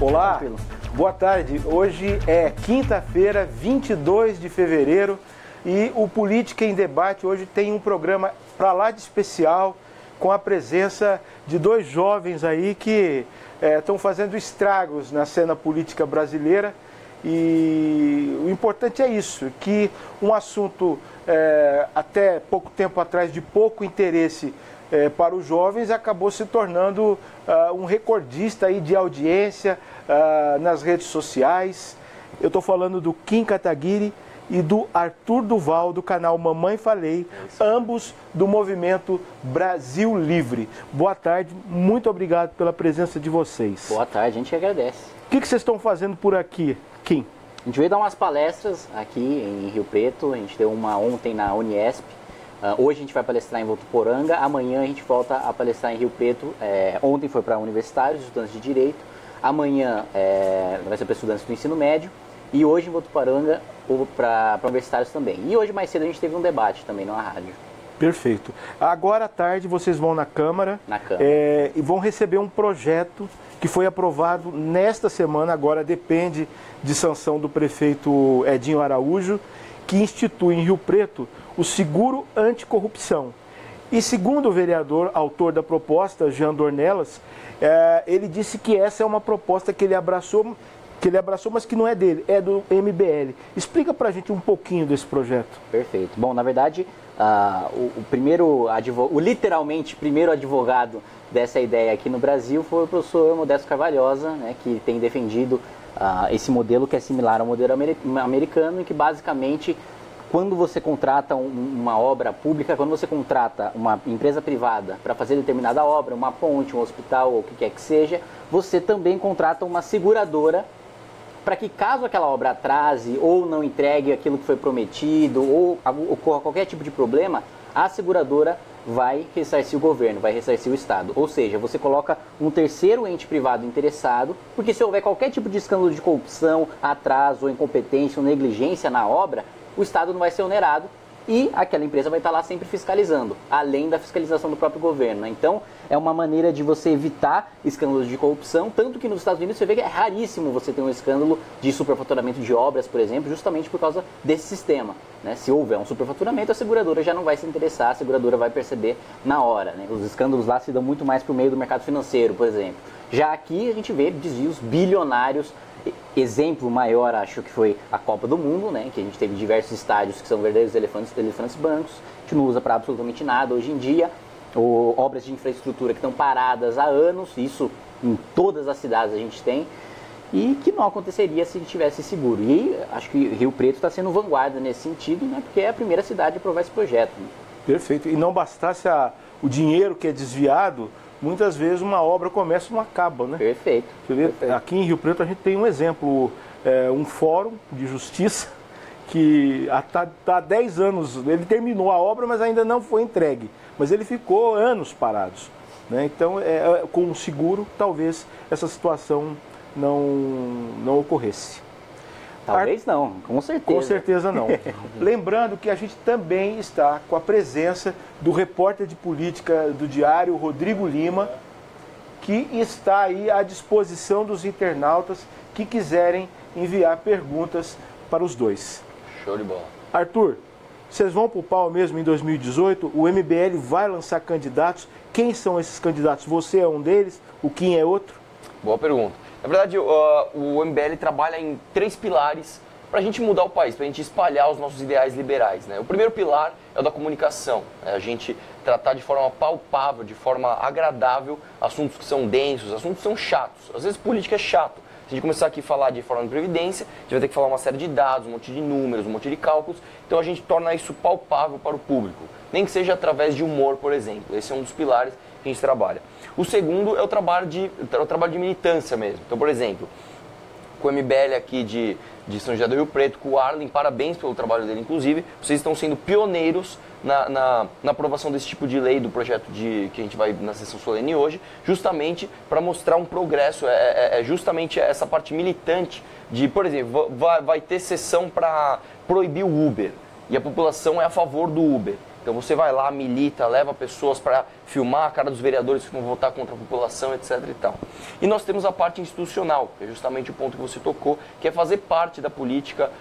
Olá, boa tarde. Hoje é quinta-feira, 22 de fevereiro e o Política em Debate hoje tem um programa para lá de especial com a presença de dois jovens aí que estão fazendo estragos na cena política brasileira e o importante é isso, que um assunto até pouco tempo atrás de pouco interesse para os jovens acabou se tornando um recordista aí de audiência nas redes sociais. Eu estou falando do Kim Kataguiri e do Arthur Duval, do canal Mamãe Falei, ambos do movimento Brasil Livre. Boa tarde, muito obrigado pela presença de vocês. Boa tarde, a gente agradece. O que vocês estão fazendo por aqui, Kim? A gente veio dar umas palestras aqui em Rio Preto, a gente deu uma ontem na Uniesp. Hoje a gente vai palestrar em Votuporanga, amanhã a gente volta a palestrar em Rio Preto. Ontem foi para universitários, estudantes de Direito, amanhã vai ser para estudantes do ensino médio e hoje em Votuporanga para universitários também. E hoje mais cedo a gente teve um debate também na rádio. Perfeito. Agora à tarde vocês vão na Câmara, e vão receber um projeto que foi aprovado nesta semana, agora depende de sanção do prefeito Edinho Araújo, que institui em Rio Preto o seguro anticorrupção. E segundo o vereador, autor da proposta, Jean Dornelas, ele disse que essa é uma proposta que ele abraçou, mas que não é dele, é do MBL. Explica pra gente um pouquinho desse projeto. Perfeito. Bom, na verdade, o literalmente primeiro advogado dessa ideia aqui no Brasil foi o professor Modesto Carvalhosa, né, que tem defendido esse modelo que é similar ao modelo americano, em que basicamente quando você contrata uma obra pública, quando você contrata uma empresa privada para fazer determinada obra, uma ponte, um hospital ou o que quer que seja, você também contrata uma seguradora para que caso aquela obra atrase ou não entregue aquilo que foi prometido ou ocorra qualquer tipo de problema, a seguradora vai ressarcir o governo, vai ressarcir o Estado. Ou seja, você coloca um terceiro ente privado interessado, porque se houver qualquer tipo de escândalo de corrupção, atraso, ou incompetência ou negligência na obra, o Estado não vai ser onerado e aquela empresa vai estar lá sempre fiscalizando, além da fiscalização do próprio governo, né? Então, é uma maneira de você evitar escândalos de corrupção, tanto que nos Estados Unidos você vê que é raríssimo você ter um escândalo de superfaturamento de obras, por exemplo, justamente por causa desse sistema, né? Se houver um superfaturamento, a seguradora já não vai se interessar, a seguradora vai perceber na hora, né? Os escândalos lá se dão muito mais por meio do mercado financeiro, por exemplo. Já aqui a gente vê desvios bilionários. Exemplo maior, acho que foi a Copa do Mundo, né, que a gente teve diversos estádios que são verdadeiros elefantes brancos, a gente não usa para absolutamente nada hoje em dia, ou obras de infraestrutura que estão paradas há anos, isso em todas as cidades a gente tem, e que não aconteceria se tivesse seguro. E acho que Rio Preto está sendo vanguarda nesse sentido, né, porque é a primeira cidade a aprovar esse projeto. Perfeito. E não bastasse o dinheiro que é desviado, muitas vezes uma obra começa e não acaba, né? Perfeito. Perfeito. Aqui em Rio Preto a gente tem um exemplo, um fórum de justiça que está há 10 anos, ele terminou a obra, mas ainda não foi entregue. Mas ele ficou anos parados, né? Então, com o seguro, talvez essa situação não ocorresse. Talvez não, com certeza. Com certeza não. Lembrando que a gente também está com a presença do repórter de política do Diário, Rodrigo Lima, que está aí à disposição dos internautas que quiserem enviar perguntas para os dois. Show de bola. Arthur, vocês vão para o pau mesmo em 2018? O MBL vai lançar candidatos? Quem são esses candidatos? Você é um deles? O Kim é outro? Boa pergunta. Na verdade, o MBL trabalha em 3 pilares para a gente mudar o país, para a gente espalhar os nossos ideais liberais, né? O primeiro pilar é o da comunicação, né? A gente tratar de forma palpável, de forma agradável, assuntos que são densos, assuntos que são chatos. Às vezes política é chato. Se a gente começar aqui a falar de forma de previdência, a gente vai ter que falar uma série de dados, um monte de números, um monte de cálculos. Então a gente torna isso palpável para o público, nem que seja através de humor, por exemplo. Esse é um dos pilares que a gente trabalha. O segundo é o trabalho de militância mesmo. Então, por exemplo, com o MBL aqui de São José do Rio Preto, com o Arlen, parabéns pelo trabalho dele, inclusive. Vocês estão sendo pioneiros na aprovação desse tipo de lei, do projeto que a gente vai na sessão solene hoje, justamente para mostrar um progresso. É justamente essa parte militante de, por exemplo, vai ter sessão para proibir o Uber, e a população é a favor do Uber. Então você vai lá, milita, leva pessoas para filmar a cara dos vereadores que vão votar contra a população, etc. e tal. E nós temos a parte institucional, que é justamente o ponto que você tocou, que é fazer parte da política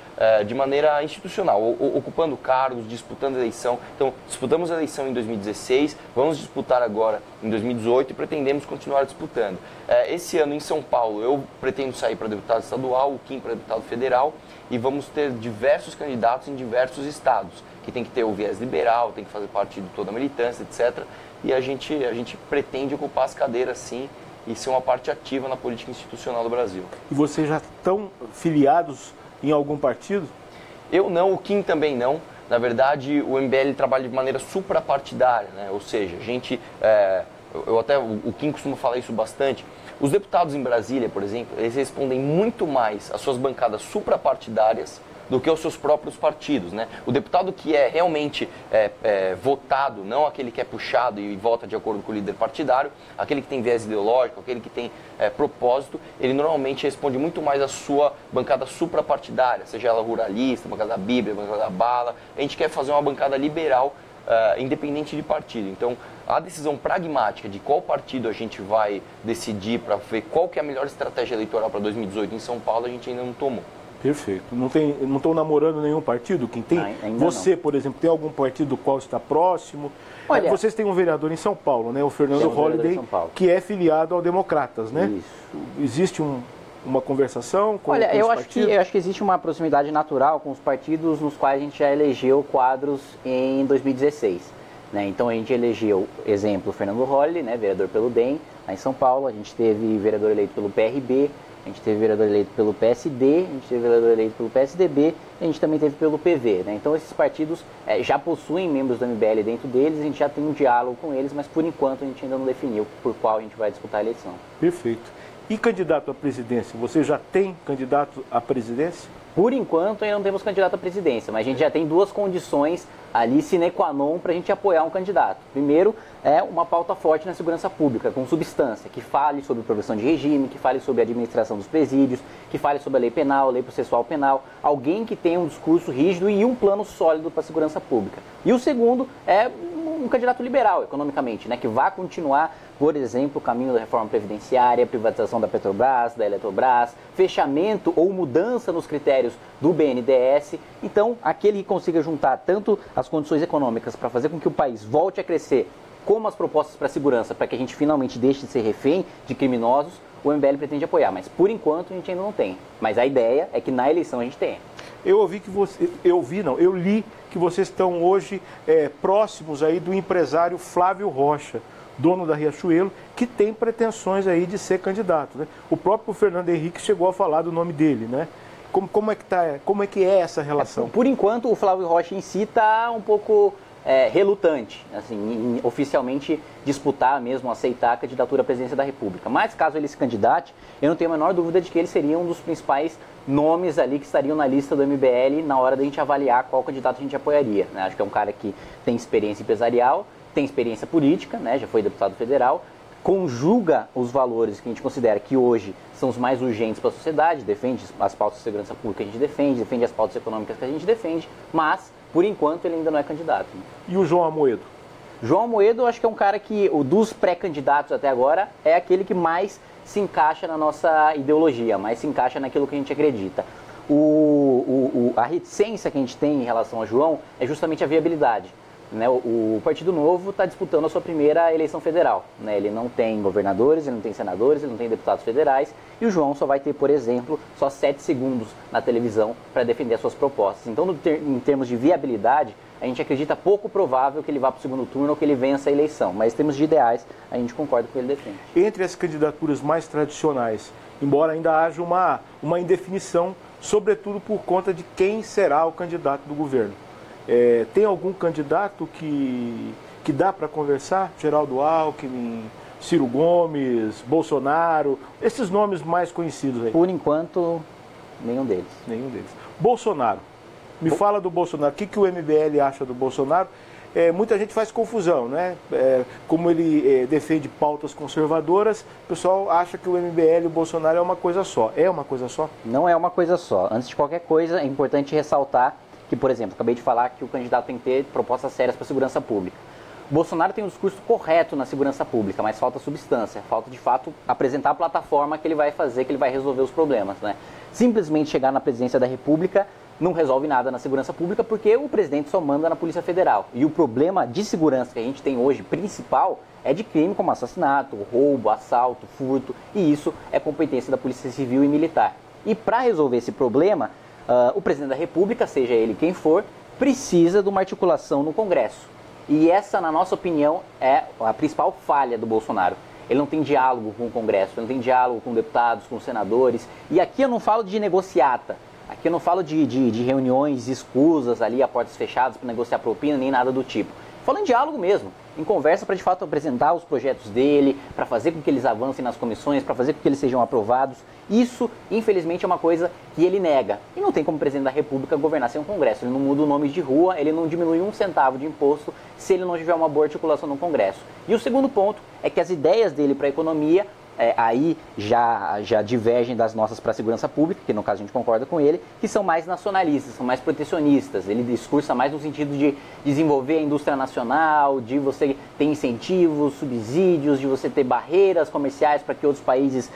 de maneira institucional, ocupando cargos, disputando eleição. Então, disputamos a eleição em 2016, vamos disputar agora em 2018 e pretendemos continuar disputando. Esse ano em São Paulo, eu pretendo sair para deputado estadual, o Kim para deputado federal, e vamos ter diversos candidatos em diversos estados, que tem que ter o viés liberal, tem que fazer parte de toda a militância, etc. E a gente pretende ocupar as cadeiras, sim, e ser uma parte ativa na política institucional do Brasil. E vocês já estão filiados em algum partido? Eu não, o Kim também não. Na verdade, o MBL trabalha de maneira suprapartidária, né? Ou seja, a gente... o Kim costuma falar isso bastante. Os deputados em Brasília, por exemplo, eles respondem muito mais às suas bancadas suprapartidárias do que aos seus próprios partidos, né? O deputado que é realmente votado, não aquele que é puxado e vota de acordo com o líder partidário, aquele que tem viés ideológico, aquele que tem propósito, ele normalmente responde muito mais à sua bancada suprapartidária, seja ela ruralista, bancada da Bíblia, bancada da Bala. A gente quer fazer uma bancada liberal, independente de partido. Então, a decisão pragmática de qual partido a gente vai decidir para ver qual que é a melhor estratégia eleitoral para 2018 em São Paulo, a gente ainda não tomou. Perfeito. Não estão namorando nenhum partido? Quem tem? Você, por exemplo, tem algum partido do qual está próximo? Olha, vocês têm um vereador em São Paulo, né? O Fernando Holliday, que é filiado ao Democratas, né? Isso. Existe uma conversação com os partidos? Eu acho que existe uma proximidade natural com os partidos nos quais a gente já elegeu quadros em 2016. Né? Então a gente elegeu, exemplo, o Fernando Holliday, né? Vereador pelo DEM, lá em São Paulo. A gente teve vereador eleito pelo PRB. A gente teve vereador eleito pelo PSD, a gente teve vereador eleito pelo PSDB, e a gente também teve pelo PV, né? Então esses partidos já possuem membros do MBL dentro deles, a gente já tem um diálogo com eles, mas por enquanto a gente ainda não definiu por qual a gente vai disputar a eleição. Perfeito. E candidato à presidência? Você já tem candidato à presidência? Por enquanto, ainda não temos candidato à presidência, mas a gente já tem duas condições ali sine qua non para a gente apoiar um candidato. Primeiro, é uma pauta forte na segurança pública, com substância, que fale sobre progressão de regime, que fale sobre a administração dos presídios, que fale sobre a lei penal, a lei processual penal, alguém que tenha um discurso rígido e um plano sólido para a segurança pública. E o segundo é um candidato liberal, economicamente, né, que vá continuar, por exemplo, o caminho da reforma previdenciária, privatização da Petrobras, da Eletrobras, fechamento ou mudança nos critérios do BNDES. Então, aquele que consiga juntar tanto as condições econômicas para fazer com que o país volte a crescer, como as propostas para a segurança, para que a gente finalmente deixe de ser refém de criminosos, o MBL pretende apoiar. Mas, por enquanto, a gente ainda não tem. Mas a ideia é que na eleição a gente tenha. Eu li que vocês estão hoje próximos aí do empresário Flávio Rocha, dono da Riachuelo, que tem pretensões aí de ser candidato, né? O próprio Fernando Henrique chegou a falar do nome dele, né? Como é que é essa relação? Por enquanto, o Flávio Rocha em si está um pouco relutante, assim, em oficialmente disputar mesmo, aceitar a candidatura à presidência da República. Mas caso ele se candidate, eu não tenho a menor dúvida de que ele seria um dos principais nomes ali que estariam na lista do MBL na hora da gente avaliar qual candidato a gente apoiaria, né? Acho que é um cara que tem experiência empresarial, tem experiência política, né? Já foi deputado federal, conjuga os valores que a gente considera que hoje são os mais urgentes para a sociedade, defende as pautas de segurança pública que a gente defende as pautas econômicas que a gente defende, mas, por enquanto, ele ainda não é candidato. E o João Amoedo? João Amoedo, eu acho que é um cara que, dos pré-candidatos até agora, é aquele que mais se encaixa na nossa ideologia, mais se encaixa naquilo que a gente acredita. A reticência que a gente tem em relação a João é justamente a viabilidade. Né, o Partido Novo está disputando a sua primeira eleição federal. Né, ele não tem governadores, ele não tem senadores, ele não tem deputados federais. E o João só vai ter, por exemplo, só 7 segundos na televisão para defender as suas propostas. Então, em termos de viabilidade, a gente acredita pouco provável que ele vá para o segundo turno ou que ele vença a eleição. Mas em termos de ideais, a gente concorda com o que ele defende. Entre as candidaturas mais tradicionais, embora ainda haja uma indefinição, sobretudo por conta de quem será o candidato do governo. Tem algum candidato que dá para conversar? Geraldo Alckmin, Ciro Gomes, Bolsonaro, esses nomes mais conhecidos aí. Por enquanto, nenhum deles. Nenhum deles. Bolsonaro. Me fala do Bolsonaro. O que o MBL acha do Bolsonaro? Muita gente faz confusão, né? Como ele defende pautas conservadoras, o pessoal acha que o MBL e o Bolsonaro é uma coisa só. É uma coisa só? Não é uma coisa só. Antes de qualquer coisa, é importante ressaltar que, por exemplo, acabei de falar que o candidato tem que ter propostas sérias para a segurança pública. O Bolsonaro tem um discurso correto na segurança pública, mas falta substância, falta de fato apresentar a plataforma que ele vai fazer, que ele vai resolver os problemas, né? Simplesmente chegar na presidência da República não resolve nada na segurança pública porque o presidente só manda na Polícia Federal. E o problema de segurança que a gente tem hoje, principal, é de crime como assassinato, roubo, assalto, furto, e isso é competência da Polícia Civil e Militar. E para resolver esse problema, o presidente da República, seja ele quem for, precisa de uma articulação no Congresso. E essa, na nossa opinião, é a principal falha do Bolsonaro. Ele não tem diálogo com o Congresso, ele não tem diálogo com deputados, com senadores. E aqui eu não falo de negociata, aqui eu não falo de reuniões escusas ali a portas fechadas para negociar propina, nem nada do tipo. Falo em diálogo mesmo, em conversa para de fato apresentar os projetos dele, para fazer com que eles avancem nas comissões, para fazer com que eles sejam aprovados. Isso, infelizmente, é uma coisa que ele nega. E não tem como presidente da República governar sem um Congresso. Ele não muda o nome de rua, ele não diminui 1 centavo de imposto se ele não tiver uma boa articulação no Congresso. E o segundo ponto é que as ideias dele para a economia aí já divergem das nossas para a segurança pública, que no caso a gente concorda com ele, que são mais nacionalistas, são mais protecionistas. Ele discursa mais no sentido de desenvolver a indústria nacional, de você ter incentivos, subsídios, de você ter barreiras comerciais para que outros países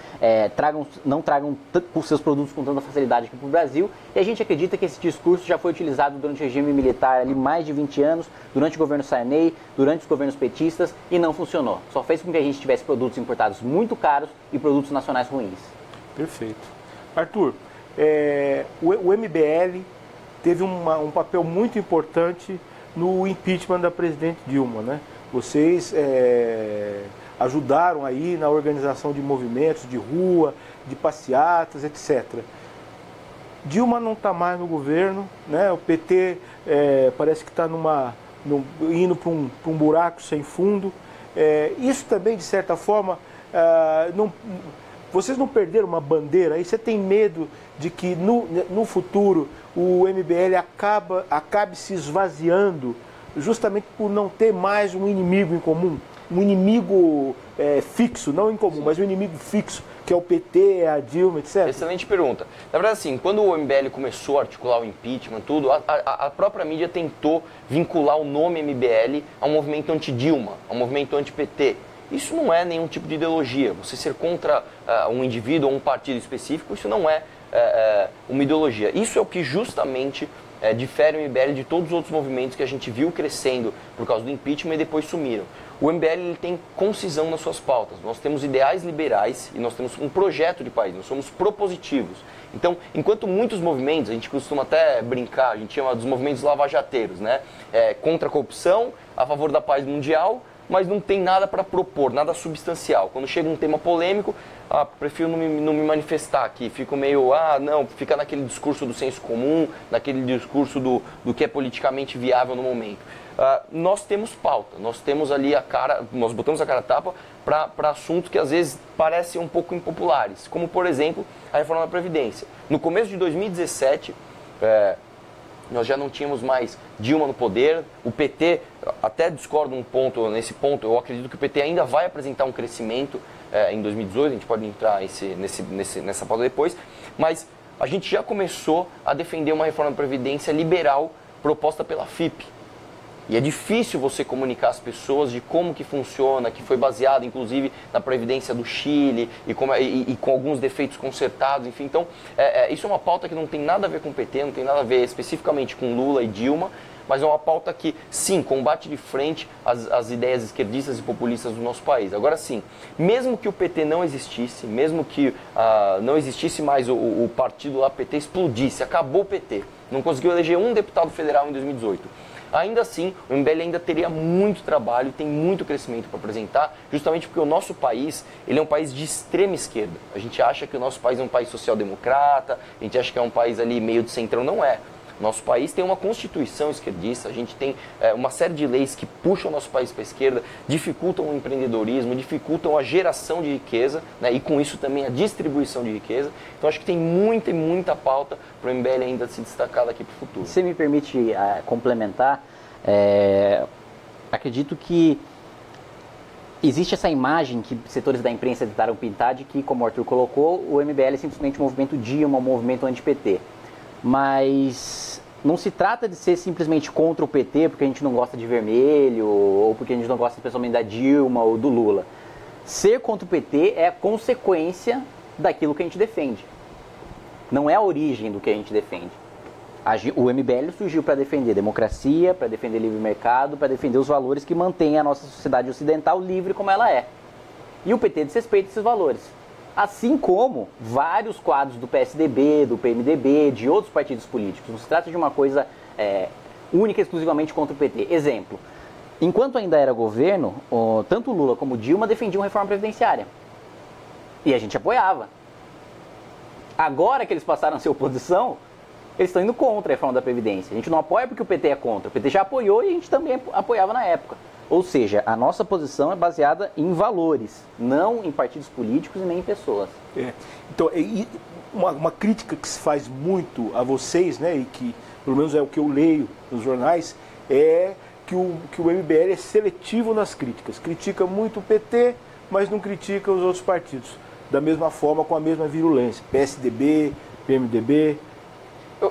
não tragam os seus produtos com tanta facilidade aqui para o Brasil. E a gente acredita que esse discurso já foi utilizado durante o regime militar ali mais de 20 anos, durante o governo Sarney, durante os governos petistas, e não funcionou. Só fez com que a gente tivesse produtos importados muito caros e produtos nacionais ruins. Perfeito. Arthur, o MBL teve um papel muito importante no impeachment da presidente Dilma, né? Vocês ajudaram aí na organização de movimentos de rua, de passeatas, etc. Dilma não está mais no governo, né? O PT parece que está indo para um buraco sem fundo. Isso também, de certa forma, Vocês não perderam uma bandeira? Aí você tem medo de que no futuro o MBL acabe se esvaziando justamente por não ter mais um inimigo em comum? Um inimigo fixo, não em comum, mas um inimigo fixo, que é o PT, a Dilma, etc. Excelente pergunta. Na verdade, assim, quando o MBL começou a articular o impeachment, tudo, a própria mídia tentou vincular o nome MBL a um movimento anti-Dilma, a um movimento anti-PT. Isso não é nenhum tipo de ideologia. Você ser contra um indivíduo ou um partido específico, isso não é uma ideologia. Isso é o que justamente difere o MBL de todos os outros movimentos que a gente viu crescendo por causa do impeachment e depois sumiram. O MBL ele tem concisão nas suas pautas. Nós temos ideais liberais e nós temos um projeto de país, nós somos propositivos. Então, enquanto muitos movimentos, a gente costuma até brincar, a gente chama dos movimentos lavajateiros, né? Contra a corrupção, a favor da paz mundial, mas não tem nada para propor, nada substancial. Quando chega um tema polêmico, prefiro não me manifestar aqui, fico meio, fica naquele discurso do senso comum, naquele discurso do que é politicamente viável no momento. Nós temos pauta, nós temos ali nós botamos a cara a tapa para assuntos que às vezes parecem um pouco impopulares, como por exemplo a reforma da Previdência. No começo de 2017, nós já não tínhamos mais Dilma no poder, o PT, até discordo nesse ponto, eu acredito que o PT ainda vai apresentar um crescimento em 2018, a gente pode entrar nessa pauta depois, mas a gente já começou a defender uma reforma da Previdência liberal proposta pela FIP. E é difícil você comunicar às pessoas de como que funciona, que foi baseado inclusive na Previdência do Chile e com alguns defeitos consertados, enfim. Então, isso é uma pauta que não tem nada a ver com o PT, não tem nada a ver especificamente com Lula e Dilma, mas é uma pauta que, sim, combate de frente as ideias esquerdistas e populistas do nosso país. Agora, sim, mesmo que o PT não existisse, mesmo que não existisse mais o partido lá, PT, explodisse, acabou o PT, não conseguiu eleger um deputado federal em 2018, ainda assim, o MBL ainda teria muito trabalho, tem muito crescimento para apresentar, justamente porque o nosso país, ele é um país de extrema esquerda. A gente acha que o nosso país é um país social-democrata, a gente acha que é um país ali meio de centrão, não é. Nosso país tem uma constituição esquerdista, a gente tem uma série de leis que puxam o nosso país para a esquerda, dificultam o empreendedorismo, dificultam a geração de riqueza, né, e com isso também a distribuição de riqueza. Então acho que tem muita e muita pauta para o MBL ainda se destacar daqui para o futuro. Se me permite complementar, acredito que existe essa imagem que setores da imprensa tentaram pintar de que, como o Arthur colocou, o MBL é simplesmente um movimento Dilma, um movimento anti-PT. Mas não se trata de ser simplesmente contra o PT porque a gente não gosta de vermelho ou porque a gente não gosta especialmente da Dilma ou do Lula. Ser contra o PT é a consequência daquilo que a gente defende. Não é a origem do que a gente defende. O MBL surgiu para defender democracia, para defender livre mercado, para defender os valores que mantêm a nossa sociedade ocidental livre como ela é. E o PT desrespeita esses valores. Assim como vários quadros do PSDB, do PMDB, de outros partidos políticos. Não se trata de uma coisa única e exclusivamente contra o PT. Exemplo, enquanto ainda era governo, tanto Lula como Dilma defendiam reforma previdenciária. E a gente apoiava. Agora que eles passaram a ser oposição, eles estão indo contra a reforma da Previdência. A gente não apoia porque o PT é contra. O PT já apoiou e a gente também apoiava na época. Ou seja, a nossa posição é baseada em valores, não em partidos políticos e nem em pessoas. Então, uma crítica que se faz muito a vocês, né, e que pelo menos é o que eu leio nos jornais, é que o MBL é seletivo nas críticas. Critica muito o PT, mas não critica os outros partidos. Da mesma forma, com a mesma virulência. PSDB, PMDB...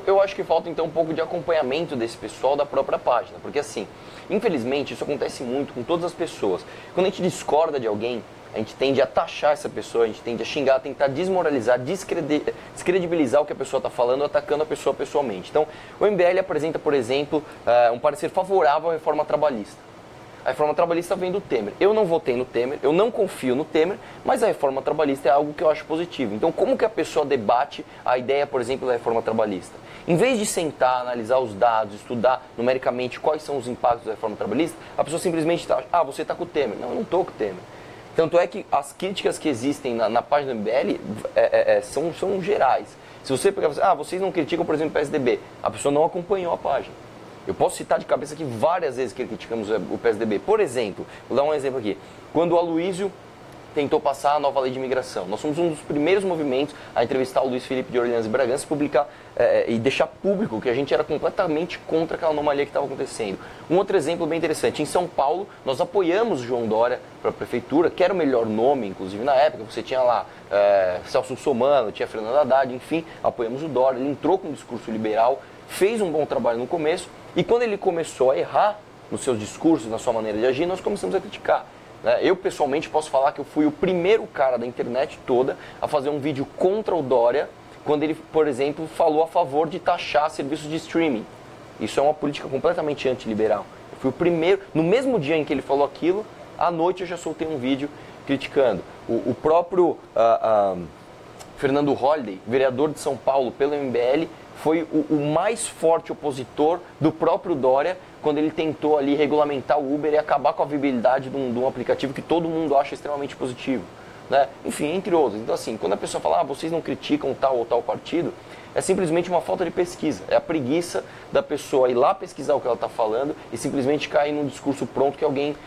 Eu acho que falta então um pouco de acompanhamento desse pessoal da própria página, porque assim, infelizmente isso acontece muito com todas as pessoas. Quando a gente discorda de alguém, a gente tende a taxar essa pessoa, a gente tende a xingar, a tentar desmoralizar, descredibilizar o que a pessoa está falando, atacando a pessoa pessoalmente. Então, o MBL apresenta, por exemplo, um parecer favorável à reforma trabalhista. A reforma trabalhista vem do Temer. Eu não votei no Temer, eu não confio no Temer, mas a reforma trabalhista é algo que eu acho positivo. Então, como que a pessoa debate a ideia, por exemplo, da reforma trabalhista? Em vez de sentar, analisar os dados, estudar numericamente quais são os impactos da reforma trabalhista, a pessoa simplesmente está, você está com o Temer. Não, eu não estou com o Temer. Tanto é que as críticas que existem na página do MBL são gerais. Se você pegar, vocês não criticam, por exemplo, o PSDB, a pessoa não acompanhou a página. Eu posso citar de cabeça aqui várias vezes que criticamos o PSDB. Por exemplo, vou dar um exemplo aqui. Quando o Aloysio tentou passar a nova lei de imigração. Nós somos um dos primeiros movimentos a entrevistar o Luiz Felipe de Orleans e Bragança, publicar e deixar público que a gente era completamente contra aquela anomalia que estava acontecendo. Um outro exemplo bem interessante, em São Paulo, nós apoiamos o João Dória para a prefeitura, que era o melhor nome, inclusive na época, você tinha lá Celso Russomano, tinha Fernando Haddad, enfim, apoiamos o Dória, ele entrou com um discurso liberal, fez um bom trabalho no começo, e quando ele começou a errar nos seus discursos, na sua maneira de agir, nós começamos a criticar. Eu, pessoalmente, posso falar que eu fui o primeiro cara da internet toda a fazer um vídeo contra o Dória, quando ele, por exemplo, falou a favor de taxar serviços de streaming. Isso é uma política completamente antiliberal. Eu fui o primeiro, no mesmo dia em que ele falou aquilo, à noite eu já soltei um vídeo criticando. O próprio Fernando Holliday, vereador de São Paulo pelo MBL, foi o mais forte opositor do próprio Dória quando ele tentou ali regulamentar o Uber e acabar com a viabilidade de um aplicativo que todo mundo acha extremamente positivo. Né? Enfim, entre outros. Então, assim, quando a pessoa fala, vocês não criticam tal ou tal partido, é simplesmente uma falta de pesquisa. É a preguiça da pessoa ir lá pesquisar o que ela está falando e simplesmente cair num discurso pronto que alguém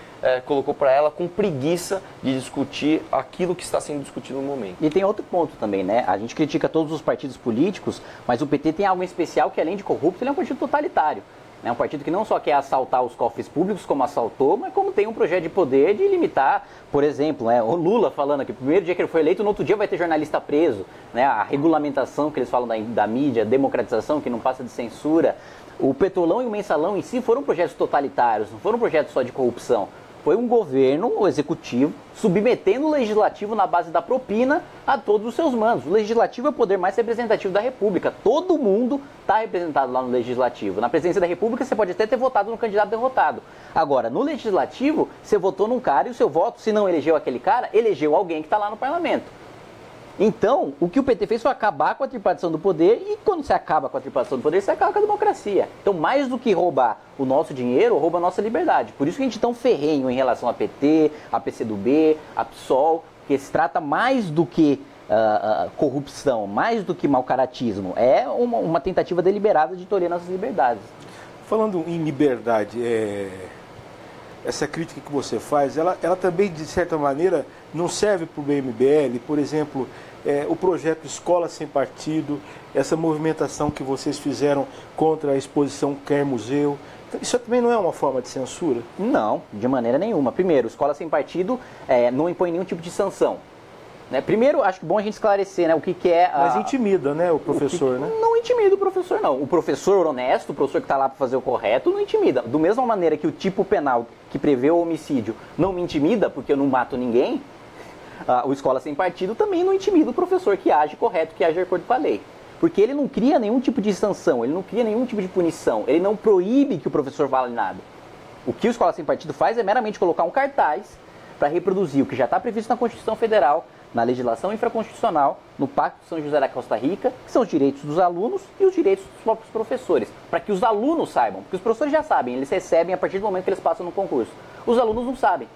colocou para ela com preguiça de discutir aquilo que está sendo discutido no momento. E tem outro ponto também, né? A gente critica todos os partidos políticos, mas o PT tem algo em especial que, além de corrupto, ele é um partido totalitário. É um partido que não só quer assaltar os cofres públicos, como assaltou, mas como tem um projeto de poder de limitar, por exemplo, o Lula falando que o primeiro dia que ele foi eleito, no outro dia vai ter jornalista preso, né? A regulamentação que eles falam da mídia, a democratização que não passa de censura. O Petrolão e o Mensalão em si foram projetos totalitários, não foram projetos só de corrupção. Foi um governo, o executivo, submetendo o legislativo na base da propina a todos os seus mandos. O legislativo é o poder mais representativo da República. Todo mundo está representado lá no legislativo. Na presidência da República você pode até ter votado no candidato derrotado. Agora, no legislativo, você votou num cara e o seu voto, se não elegeu aquele cara, elegeu alguém que está lá no parlamento. Então, o que o PT fez foi acabar com a tripartição do poder, e quando você acaba com a tripartição do poder, você acaba com a democracia. Então, mais do que roubar o nosso dinheiro, rouba a nossa liberdade. Por isso que a gente é tão ferrenho em relação a PT, a PCdoB, a PSOL, que se trata mais do que corrupção, mais do que mau-caratismo. É uma tentativa deliberada de tolher nossas liberdades. Falando em liberdade, essa crítica que você faz, ela também, de certa maneira, não serve para o MBL, por exemplo, o projeto Escola Sem Partido, essa movimentação que vocês fizeram contra a exposição Quer Museu. Isso também não é uma forma de censura? Não, de maneira nenhuma. Primeiro, Escola Sem Partido não impõe nenhum tipo de sanção. Né? Primeiro, acho que é bom a gente esclarecer, né, o que é... Mas intimida, né, o professor, né? Não intimida o professor, não. O professor honesto, o professor que está lá para fazer o correto, não intimida. Do mesma maneira que o tipo penal que prevê o homicídio não me intimida, porque eu não mato ninguém, o Escola Sem Partido também não intimida o professor que age correto, que age de acordo com a lei. Porque ele não cria nenhum tipo de sanção, ele não cria nenhum tipo de punição, ele não proíbe que o professor fale nada. O que o Escola Sem Partido faz é meramente colocar um cartaz para reproduzir o que já está previsto na Constituição Federal, na legislação infraconstitucional, no Pacto de São José da Costa Rica, que são os direitos dos alunos e os direitos dos próprios professores, para que os alunos saibam, porque os professores já sabem, eles recebem a partir do momento que eles passam no concurso. Os alunos não sabem.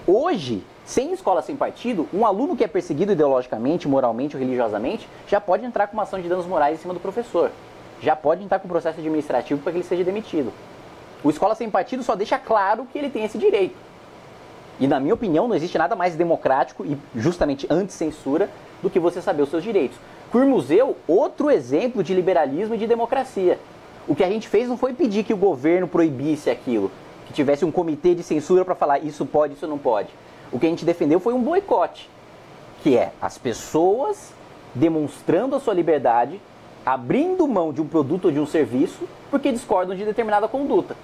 Hoje, sem Escola Sem Partido, um aluno que é perseguido ideologicamente, moralmente ou religiosamente, já pode entrar com uma ação de danos morais em cima do professor. Já pode entrar com processo administrativo para que ele seja demitido. O Escola Sem Partido só deixa claro que ele tem esse direito. E, na minha opinião, não existe nada mais democrático e justamente anti-censura do que você saber os seus direitos. Queer Museu, outro exemplo de liberalismo e de democracia. O que a gente fez não foi pedir que o governo proibisse aquilo, que tivesse um comitê de censura para falar isso pode, isso não pode. O que a gente defendeu foi um boicote, que é as pessoas demonstrando a sua liberdade, abrindo mão de um produto ou de um serviço, porque discordam de determinada conduta.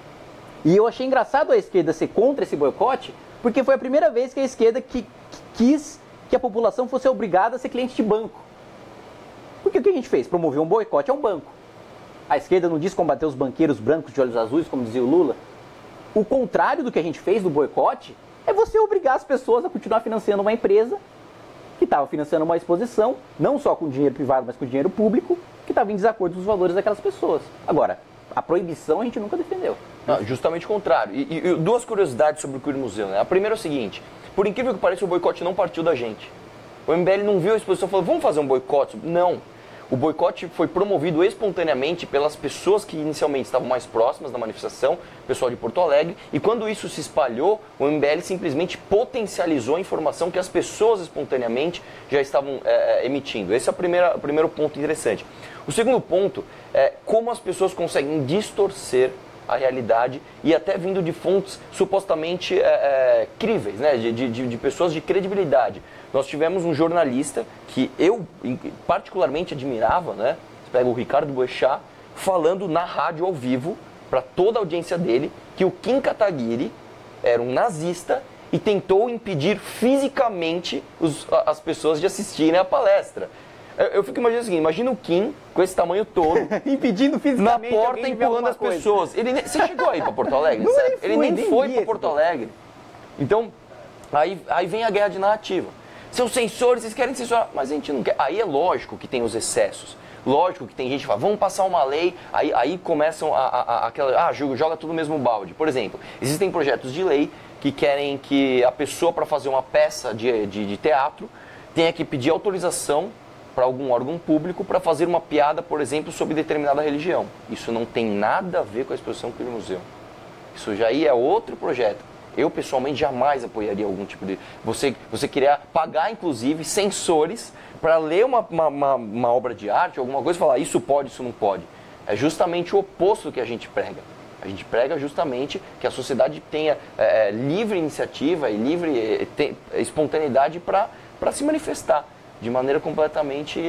E eu achei engraçado a esquerda ser contra esse boicote, porque foi a primeira vez que a esquerda quis que a população fosse obrigada a ser cliente de banco. Porque o que a gente fez? Promover um boicote a um banco. A esquerda não diz combater os banqueiros brancos de olhos azuis, como dizia o Lula. O contrário do que a gente fez do boicote é você obrigar as pessoas a continuar financiando uma empresa que estava financiando uma exposição, não só com dinheiro privado, mas com dinheiro público, que estava em desacordo com os valores daquelas pessoas. Agora, a proibição a gente nunca defendeu. Não, justamente o contrário. E duas curiosidades sobre o Queer Museu, né? A primeira é o seguinte, por incrível que pareça, o boicote não partiu da gente. O MBL não viu a exposição e falou, vamos fazer um boicote? Não. O boicote foi promovido espontaneamente pelas pessoas que inicialmente estavam mais próximas da manifestação, pessoal de Porto Alegre, e quando isso se espalhou, o MBL simplesmente potencializou a informação que as pessoas espontaneamente já estavam emitindo. Esse é o primeiro ponto interessante. O segundo ponto é como as pessoas conseguem distorcer a realidade e até vindo de fontes supostamente críveis, né? de pessoas de credibilidade. Nós tivemos um jornalista que eu particularmente admirava, né? Você pega o Ricardo Boechat, falando na rádio ao vivo, para toda a audiência dele, que o Kim Kataguiri era um nazista e tentou impedir fisicamente as pessoas de assistirem à palestra. Eu fico imaginando o seguinte, imagina o Kim com esse tamanho todo, impedindo fisicamente na porta, empurrando as pessoas. Você chegou aí para Porto Alegre? Não, ele nem foi para Porto Alegre. Então, aí vem a guerra de narrativa. Seus censores, vocês querem censurar, mas a gente não quer. Aí é lógico que tem os excessos. Lógico que tem gente que fala, vamos passar uma lei, aí começam aquela, joga tudo no mesmo balde. Por exemplo, existem projetos de lei que querem que a pessoa, para fazer uma peça de teatro, tenha que pedir autorização para algum órgão público para fazer uma piada, por exemplo, sobre determinada religião. Isso não tem nada a ver com a exposição Crime Museu. Isso já é outro projeto. Eu, pessoalmente, jamais apoiaria algum tipo de... Você queria pagar, inclusive, censores para ler uma obra de arte, alguma coisa, e falar isso pode, isso não pode. É justamente o oposto que a gente prega. A gente prega justamente que a sociedade tenha livre iniciativa e livre espontaneidade para se manifestar de maneira completamente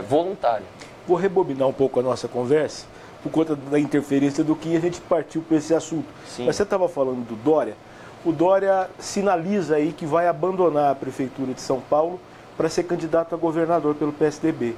voluntária. Vou rebobinar um pouco a nossa conversa por conta da interferência do que a gente partiu para esse assunto. Sim. Mas você estava falando do Dória. O Dória sinaliza aí que vai abandonar a Prefeitura de São Paulo para ser candidato a governador pelo PSDB.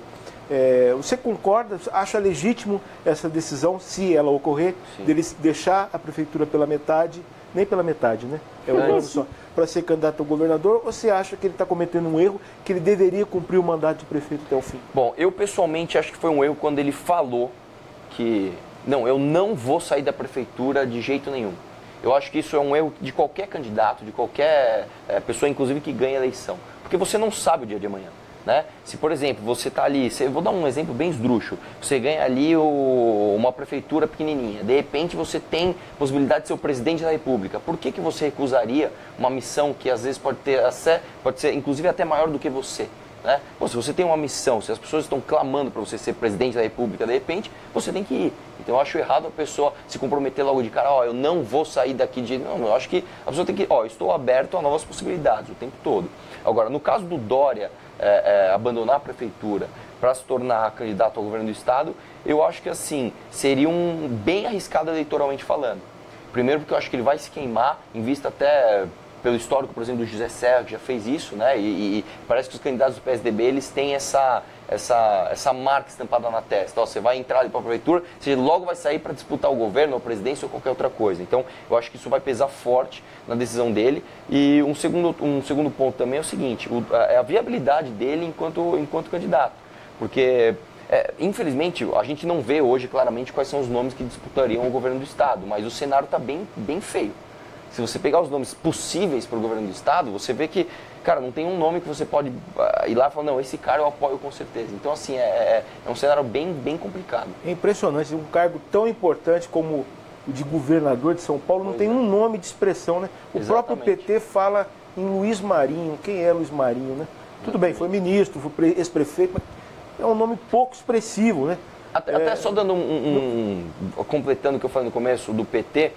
Você concorda, acha legítimo essa decisão, se ela ocorrer, Sim. dele deixar a Prefeitura pela metade, nem pela metade, né? É um ano só, para ser candidato a governador, ou você acha que ele está cometendo um erro, que ele deveria cumprir o mandato de prefeito até o fim? Bom, eu pessoalmente acho que foi um erro quando ele falou que, não, eu não vou sair da Prefeitura de jeito nenhum. Eu acho que isso é um erro de qualquer candidato, de qualquer pessoa, inclusive, que ganha a eleição. Porque você não sabe o dia de amanhã, né? Se, por exemplo, você está ali, vou dar um exemplo bem esdrúxulo, você ganha ali uma prefeitura pequenininha, de repente você tem possibilidade de ser o presidente da República. Por que você recusaria uma missão que às vezes pode ser inclusive até maior do que você? Né? Bom, se você tem uma missão, se as pessoas estão clamando para você ser presidente da República, de repente, você tem que ir. Então eu acho errado a pessoa se comprometer logo de cara, eu não vou sair daqui de... Não, eu acho que a pessoa tem que, estou aberto a novas possibilidades o tempo todo. Agora, no caso do Dória abandonar a prefeitura para se tornar candidato ao governo do estado, eu acho que assim, seria bem arriscado eleitoralmente falando. Primeiro porque eu acho que ele vai se queimar, em vista até... pelo histórico, por exemplo, do José Serra, que já fez isso, né? E parece que os candidatos do PSDB, eles têm essa marca estampada na testa. Você vai entrar ali para a prefeitura, você logo vai sair para disputar o governo, a presidência ou qualquer outra coisa. Então, eu acho que isso vai pesar forte na decisão dele. E um segundo ponto também é o seguinte, a viabilidade dele enquanto candidato. Porque, infelizmente, a gente não vê hoje claramente quais são os nomes que disputariam o governo do estado, mas o cenário está bem feio. Se você pegar os nomes possíveis para o governo do estado, você vê que, cara, não tem um nome que você pode ir lá e falar, não, esse cara eu apoio com certeza. Então, assim, é um cenário bem complicado. É impressionante, um cargo tão importante como o de governador de São Paulo não tem um nome de expressão, né? O próprio PT fala em Luiz Marinho. Quem é Luiz Marinho, né? Tudo bem, foi ministro, foi ex-prefeito, mas é um nome pouco expressivo, né? Até só dando completando o que eu falei no começo do PT,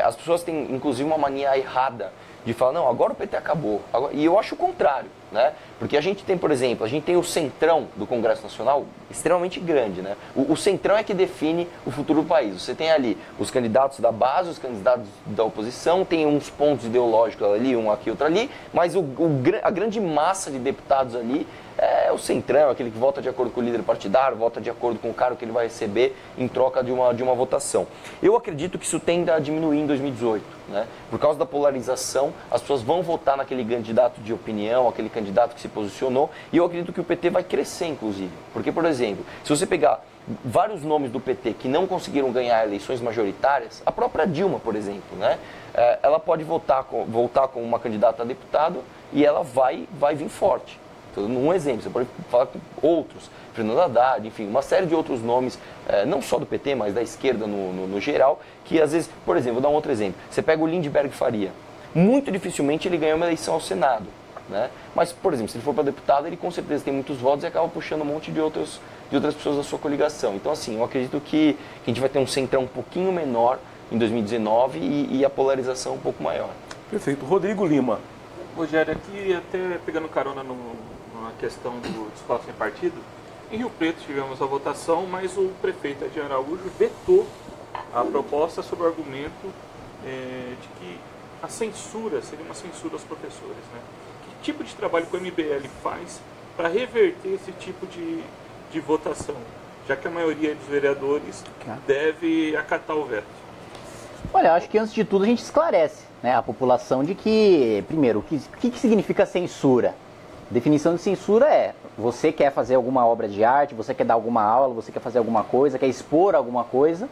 as pessoas têm, inclusive, uma mania errada de falar, não, agora o PT acabou. E eu acho o contrário, né? Porque a gente tem, por exemplo, o centrão do Congresso Nacional extremamente grande, né? O centrão é que define o futuro do país. Você tem ali os candidatos da base, os candidatos da oposição, tem uns pontos ideológicos ali, um aqui, outro ali, mas a grande massa de deputados ali é o centrão, aquele que vota de acordo com o líder partidário, vota de acordo com o cargo que ele vai receber em troca de uma votação. Eu acredito que isso tende a diminuir em 2018, né? Por causa da polarização, as pessoas vão votar naquele candidato de opinião, aquele candidato que se posicionou, e eu acredito que o PT vai crescer, inclusive. Porque, por exemplo, se você pegar vários nomes do PT que não conseguiram ganhar eleições majoritárias, a própria Dilma, por exemplo, né? Ela pode voltar com uma candidata a deputado e ela vai vir forte. Estou dando um exemplo, você pode falar com outros, Fernando Haddad, enfim, uma série de outros nomes, não só do PT, mas da esquerda no geral, que às vezes, por exemplo, vou dar um outro exemplo, você pega o Lindbergh Faria, muito dificilmente ele ganhou uma eleição ao Senado, né? Mas, por exemplo, se ele for para deputado, ele com certeza tem muitos votos e acaba puxando um monte de outras pessoas da sua coligação. Então, assim, eu acredito que a gente vai ter um centrão um pouquinho menor em 2019 e a polarização um pouco maior. Perfeito. Rodrigo Lima. Rogério, aqui até pegando carona na questão do Escola Sem Partido, em Rio Preto tivemos a votação, mas o prefeito Edian Araújo vetou a proposta sob o argumento de que a censura seria uma censura aos professores, né? Que tipo de trabalho que o MBL faz para reverter esse tipo de votação, já que a maioria dos vereadores deve acatar o veto? Olha, eu acho que antes de tudo a gente esclarece, né, a população de que, primeiro, o que significa censura? A definição de censura é, você quer fazer alguma obra de arte, você quer dar alguma aula, você quer fazer alguma coisa, quer expor alguma coisa,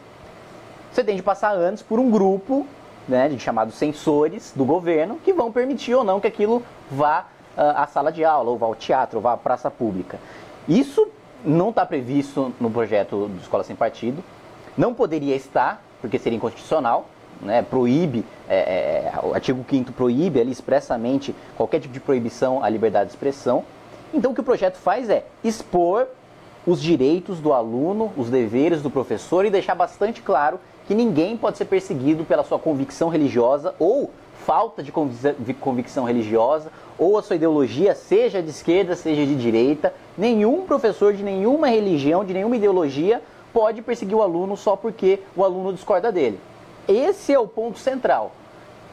você tem de passar antes por um grupo, né, de chamados censores do governo, que vão permitir ou não que aquilo vá à sala de aula, ou vá ao teatro, ou vá à praça pública. Isso não está previsto no projeto do Escola Sem Partido, não poderia estar, porque seria inconstitucional, né, proíbe, o artigo 5º proíbe ali expressamente qualquer tipo de proibição à liberdade de expressão. Então o que o projeto faz é expor os direitos do aluno, os deveres do professor e deixar bastante claro que ninguém pode ser perseguido pela sua convicção religiosa ou falta de convicção religiosa ou a sua ideologia, seja de esquerda, seja de direita. Nenhum professor de nenhuma religião, de nenhuma ideologia pode perseguir o aluno só porque o aluno discorda dele. Esse é o ponto central.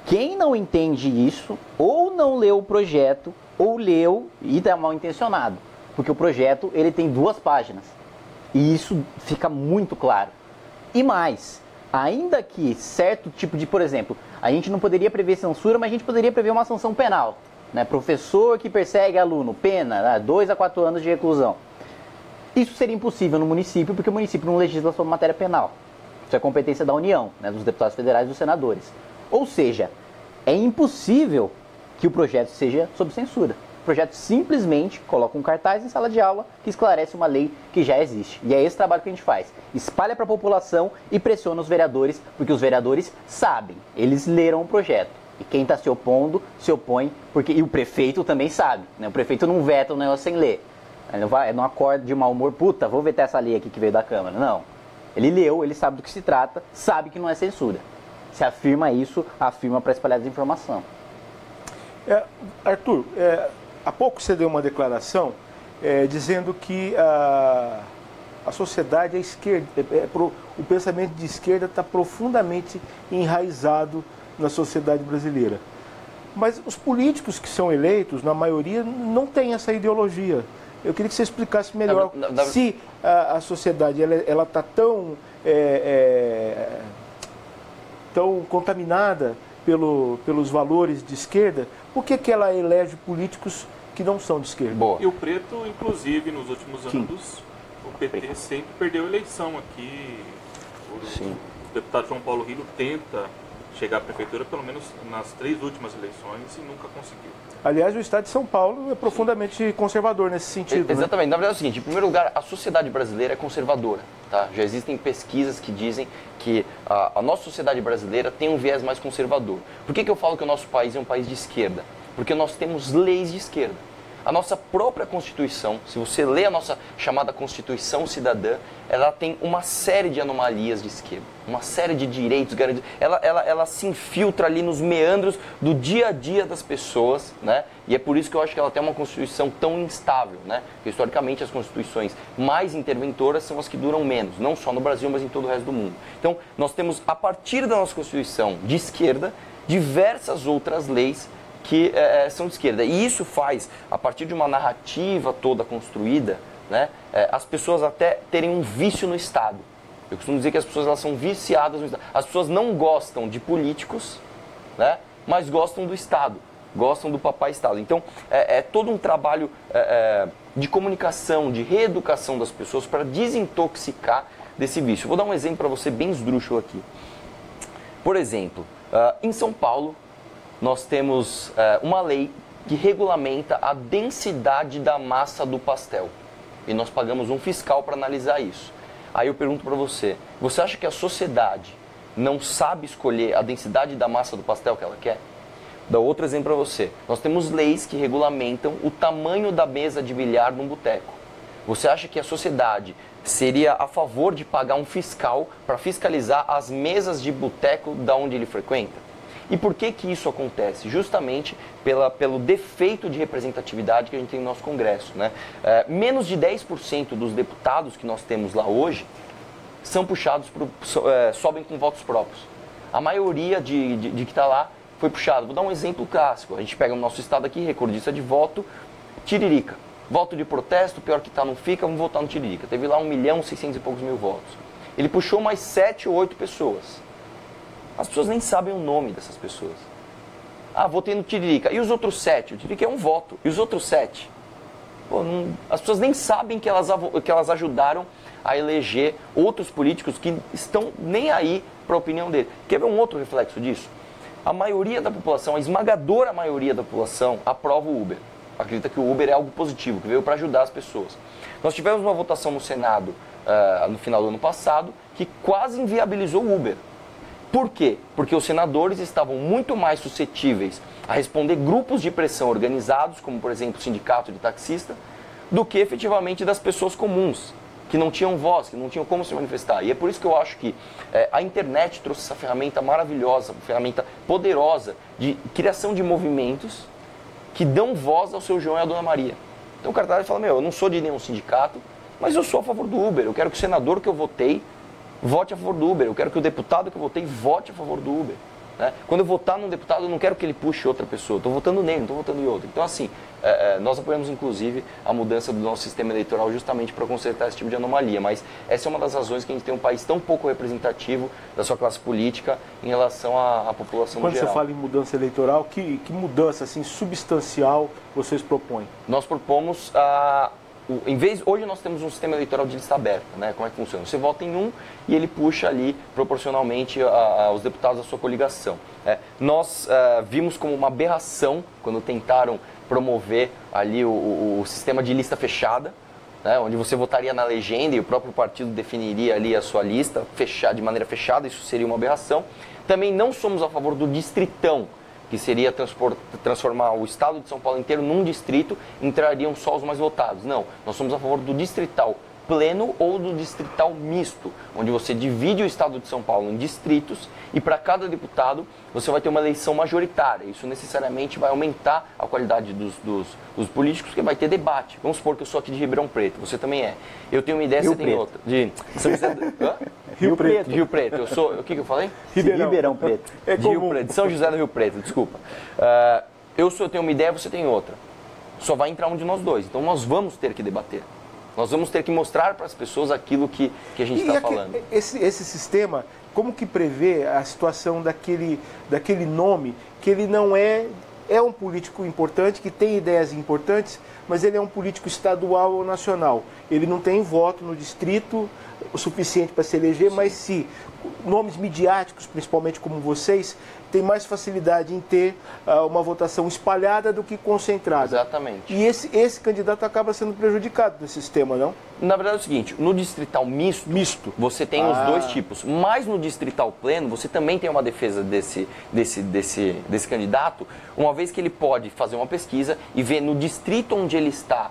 Quem não entende isso, ou não leu o projeto, ou leu e está mal intencionado. Porque o projeto ele tem 2 páginas. E isso fica muito claro. E mais, ainda que certo tipo de, por exemplo, a gente não poderia prever censura, mas a gente poderia prever uma sanção penal. Né? Professor que persegue aluno, pena, 2 a 4 anos de reclusão. Isso seria impossível no município, porque o município não legisla sobre matéria penal. Isso é competência da União, né, dos deputados federais e dos senadores. Ou seja, é impossível que o projeto seja sob censura. O projeto simplesmente coloca um cartaz em sala de aula que esclarece uma lei que já existe. E é esse trabalho que a gente faz. Espalha para a população e pressiona os vereadores, porque os vereadores sabem, eles leram o projeto. E quem está se opondo, se opõe, e o prefeito também sabe. Né? O prefeito não veta um negócio sem ler. Ele não acorda de mau humor, puta, vou vetar essa lei aqui que veio da Câmara. Não. Ele leu, ele sabe do que se trata, sabe que não é censura. Se afirma isso, afirma para espalhar desinformação. Arthur, há pouco você deu uma declaração dizendo que a sociedade, a esquerda, o pensamento de esquerda está profundamente enraizado na sociedade brasileira. Mas os políticos que são eleitos, na maioria, não têm essa ideologia. Eu queria que você explicasse melhor se a sociedade ela está tão contaminada pelos valores de esquerda, por que ela elege políticos que não são de esquerda? Boa. E o Preto, inclusive, nos últimos anos, o PT sempre perdeu eleição aqui. O deputado João Paulo Rillo tenta chegar à prefeitura, pelo menos nas 3 últimas eleições, e nunca conseguiu. Aliás, o estado de São Paulo é profundamente conservador nesse sentido. Exatamente. Né? Na verdade é o seguinte, em primeiro lugar, a sociedade brasileira é conservadora. Tá? Já existem pesquisas que dizem que a nossa sociedade brasileira tem um viés mais conservador. Por que eu falo que o nosso país é um país de esquerda? Porque nós temos leis de esquerda. A nossa própria Constituição, se você lê a nossa chamada Constituição Cidadã, ela tem uma série de anomalias de esquerda, uma série de direitos garantidos. Ela se infiltra ali nos meandros do dia a dia das pessoas, né? E é por isso que eu acho que ela tem uma Constituição tão instável, né? Porque, historicamente, as constituições mais interventoras são as que duram menos, não só no Brasil, mas em todo o resto do mundo. Então, nós temos, a partir da nossa Constituição de esquerda, diversas outras leis que são de esquerda. E isso faz, a partir de uma narrativa toda construída, né, as pessoas até terem um vício no Estado. Eu costumo dizer que as pessoas elas são viciadas no Estado. As pessoas não gostam de políticos, né, mas gostam do Estado, gostam do papai Estado. Então, é todo um trabalho de comunicação, de reeducação das pessoas para desintoxicar desse vício. Vou dar um exemplo para você bem esdrúxulo aqui. Por exemplo, em São Paulo, nós temos uma lei que regulamenta a densidade da massa do pastel. E nós pagamos um fiscal para analisar isso. Aí eu pergunto para você, você acha que a sociedade não sabe escolher a densidade da massa do pastel que ela quer? Dá outro exemplo para você. Nós temos leis que regulamentam o tamanho da mesa de bilhar num boteco. Você acha que a sociedade seria a favor de pagar um fiscal para fiscalizar as mesas de boteco da onde ele frequenta? E por que que isso acontece? Justamente pelo defeito de representatividade que a gente tem no nosso Congresso, né? Menos de 10% dos deputados que nós temos lá hoje são puxados, sobem com votos próprios. A maioria de que está lá foi puxado. Vou dar um exemplo clássico. A gente pega o nosso estado aqui, recordista de voto, Tiririca. Voto de protesto, pior que tá, não fica, vamos votar no Tiririca. Teve lá 1.600.000 e poucos votos. Ele puxou mais 7 ou 8 pessoas. As pessoas nem sabem o nome dessas pessoas. Ah, votei no Tiririca. E os outros 7? O Tiririca é um voto. E os outros 7? Pô, as pessoas nem sabem que elas ajudaram a eleger outros políticos que estão nem aí para a opinião dele. Quer ver um outro reflexo disso? A maioria da população, a esmagadora maioria da população, aprova o Uber. Acredita que o Uber é algo positivo, que veio para ajudar as pessoas. Nós tivemos uma votação no Senado no final do ano passado que quase inviabilizou o Uber. Por quê? Porque os senadores estavam muito mais suscetíveis a responder grupos de pressão organizados, como por exemplo o sindicato de taxista, do que efetivamente das pessoas comuns, que não tinham voz, que não tinham como se manifestar. E é por isso que eu acho que a internet trouxe essa ferramenta maravilhosa, uma ferramenta poderosa de criação de movimentos que dão voz ao seu João e à Dona Maria. Então o cara fala, eu não sou de nenhum sindicato, mas eu sou a favor do Uber, eu quero que o senador que eu votei vote a favor do Uber, eu quero que o deputado que eu votei vote a favor do Uber. Né? Quando eu votar num deputado, eu não quero que ele puxe outra pessoa, estou votando nele, não estou votando em outro. Então assim, nós apoiamos inclusive a mudança do nosso sistema eleitoral justamente para consertar esse tipo de anomalia, mas essa é uma das razões que a gente tem um país tão pouco representativo da sua classe política em relação à população no geral. Quando você fala em mudança eleitoral, que mudança assim, substancial vocês propõem? Nós propomos hoje nós temos um sistema eleitoral de lista aberta, né? Como é que funciona? Você vota em um e ele puxa ali proporcionalmente aos deputados da sua coligação. Nós vimos como uma aberração quando tentaram promover ali o sistema de lista fechada, né? Onde você votaria na legenda e o próprio partido definiria ali a sua lista de maneira fechada, isso seria uma aberração. Também não somos a favor do distritão, que seria transformar o estado de São Paulo inteiro num distrito, entrariam só os mais votados. Não, nós somos a favor do distrital pleno ou do distrital misto, onde você divide o estado de São Paulo em distritos e para cada deputado você vai ter uma eleição majoritária. Isso necessariamente vai aumentar a qualidade dos políticos, porque vai ter debate. Vamos supor que eu sou aqui de Ribeirão Preto, você também é. Eu tenho uma ideia, você tem outra. De São José Rio Preto. Rio Preto. Eu sou, o que eu falei? Ribeirão Preto. De Rio Preto, São José do Rio Preto, desculpa. Eu tenho uma ideia, você tem outra. Só vai entrar um de nós dois. Então nós vamos ter que debater. Nós vamos ter que mostrar para as pessoas aquilo que a gente está falando. Esse sistema, como que prevê a situação daquele nome, que ele não é um político importante, que tem ideias importantes, mas ele é um político estadual ou nacional. Ele não tem voto no distrito o suficiente para se eleger, mas se nomes midiáticos, principalmente como vocês, têm mais facilidade em ter uma votação espalhada do que concentrada. Exatamente. E esse candidato acaba sendo prejudicado nesse sistema, não? Na verdade é o seguinte, no distrital misto. Você tem os dois tipos, mas no distrital pleno você também tem uma defesa desse candidato, uma vez que ele pode fazer uma pesquisa e ver no distrito onde ele está,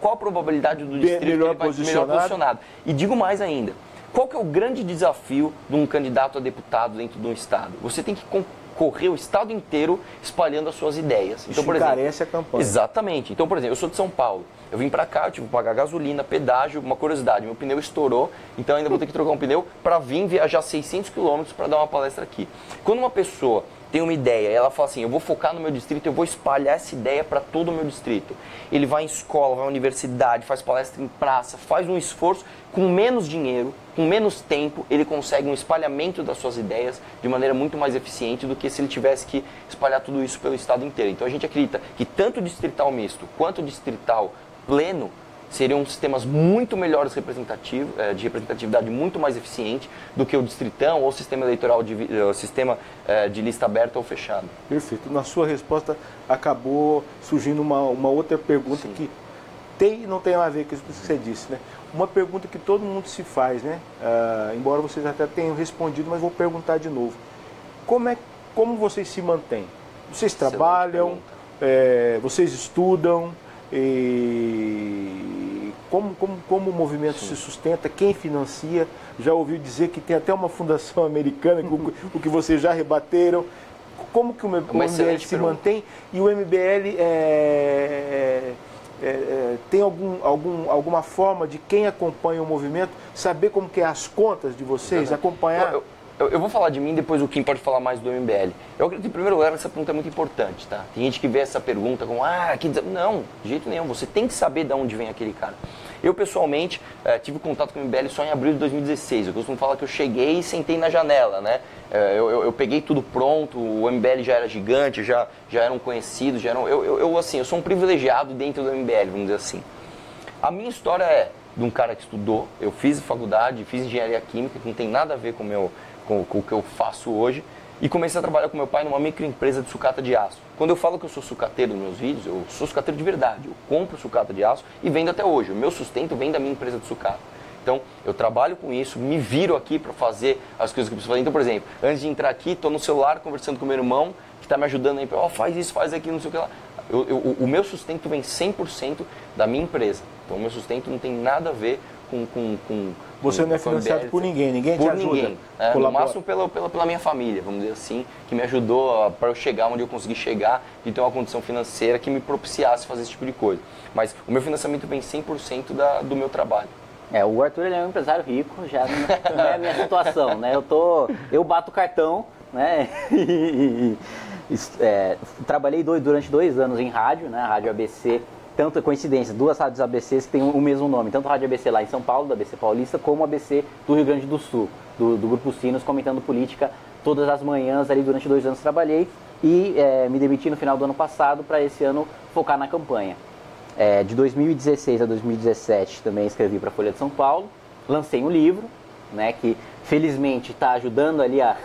qual a probabilidade do distrito que ele vai melhor posicionado. E digo mais ainda, qual que é o grande desafio de um candidato a deputado dentro de um estado? Você tem que concorrer o estado inteiro espalhando as suas ideias. Então, por exemplo, a campanha. Exatamente. Então, por exemplo, eu sou de São Paulo. Eu vim pra cá, eu tive que pagar gasolina, pedágio, uma curiosidade, meu pneu estourou, então ainda vou ter que trocar um pneu para vir viajar 600 quilômetros para dar uma palestra aqui. Quando uma pessoa tem uma ideia, ela fala assim, eu vou focar no meu distrito, eu vou espalhar essa ideia para todo o meu distrito. Ele vai em escola, vai à universidade, faz palestra em praça, faz um esforço, com menos dinheiro, com menos tempo, ele consegue um espalhamento das suas ideias de maneira muito mais eficiente do que se ele tivesse que espalhar tudo isso pelo estado inteiro. Então a gente acredita que tanto o distrital misto quanto o distrital pleno seriam sistemas muito melhores de representatividade muito mais eficiente do que o distritão ou o sistema eleitoral, sistema de lista aberta ou fechada. Perfeito. Na sua resposta acabou surgindo uma outra pergunta que tem e não tem a ver com isso que você disse, né? Uma pergunta que todo mundo se faz, né? Embora vocês até tenham respondido, mas vou perguntar de novo. Como vocês se mantêm? Vocês trabalham, vocês estudam, e como o movimento se sustenta, quem financia? Já ouviu dizer que tem até uma fundação americana, o que vocês já rebateram. Como que o MBL se mantém? E o MBL tem alguma forma de quem acompanha o movimento saber como que é as contas de vocês, acompanhar? Eu vou falar de mim, depois o Kim pode falar mais do MBL. Eu acredito, em primeiro lugar, essa pergunta é muito importante, tá? Tem gente que vê essa pergunta como, não, de jeito nenhum, você tem que saber de onde vem aquele cara. Eu, pessoalmente, tive contato com o MBL só em abril de 2016. Eu costumo falar que eu cheguei e sentei na janela, né? Eu peguei tudo pronto, o MBL já era gigante, já eram conhecidos, eu sou um privilegiado dentro do MBL, vamos dizer assim. A minha história é de um cara que estudou, eu fiz faculdade, fiz engenharia química, que não tem nada a ver com o que eu faço hoje, e comecei a trabalhar com meu pai numa microempresa de sucata de aço. Quando eu falo que eu sou sucateiro nos meus vídeos, eu sou sucateiro de verdade. Eu compro sucata de aço e vendo até hoje. O meu sustento vem da minha empresa de sucata. Então, eu trabalho com isso, me viro aqui para fazer as coisas que eu preciso fazer. Então, por exemplo, antes de entrar aqui, estou no celular conversando com meu irmão, que está me ajudando aí, faz isso, faz aquilo, não sei o que lá. O meu sustento vem 100% da minha empresa. Então, o meu sustento não tem nada a ver com você não é financiado por ninguém te ajuda? Ninguém. No máximo pela minha família, vamos dizer assim, que me ajudou para eu chegar onde eu consegui chegar e ter uma condição financeira que me propiciasse fazer esse tipo de coisa. Mas o meu financiamento vem 100% do meu trabalho. O Arthur ele é um empresário rico, já não é a minha situação, né? Eu bato cartão, né? Trabalhei durante 2 anos em rádio, né? Rádio ABC. Tanto coincidência, 2 rádios ABCs que têm o mesmo nome, tanto a Rádio ABC lá em São Paulo, da ABC Paulista, como a ABC do Rio Grande do Sul, do Grupo Sinos, comentando política todas as manhãs, ali durante 2 anos trabalhei e me demiti no final do ano passado para esse ano focar na campanha. De 2016 a 2017 também escrevi para a Folha de São Paulo, lancei um livro, né, que felizmente está ajudando ali a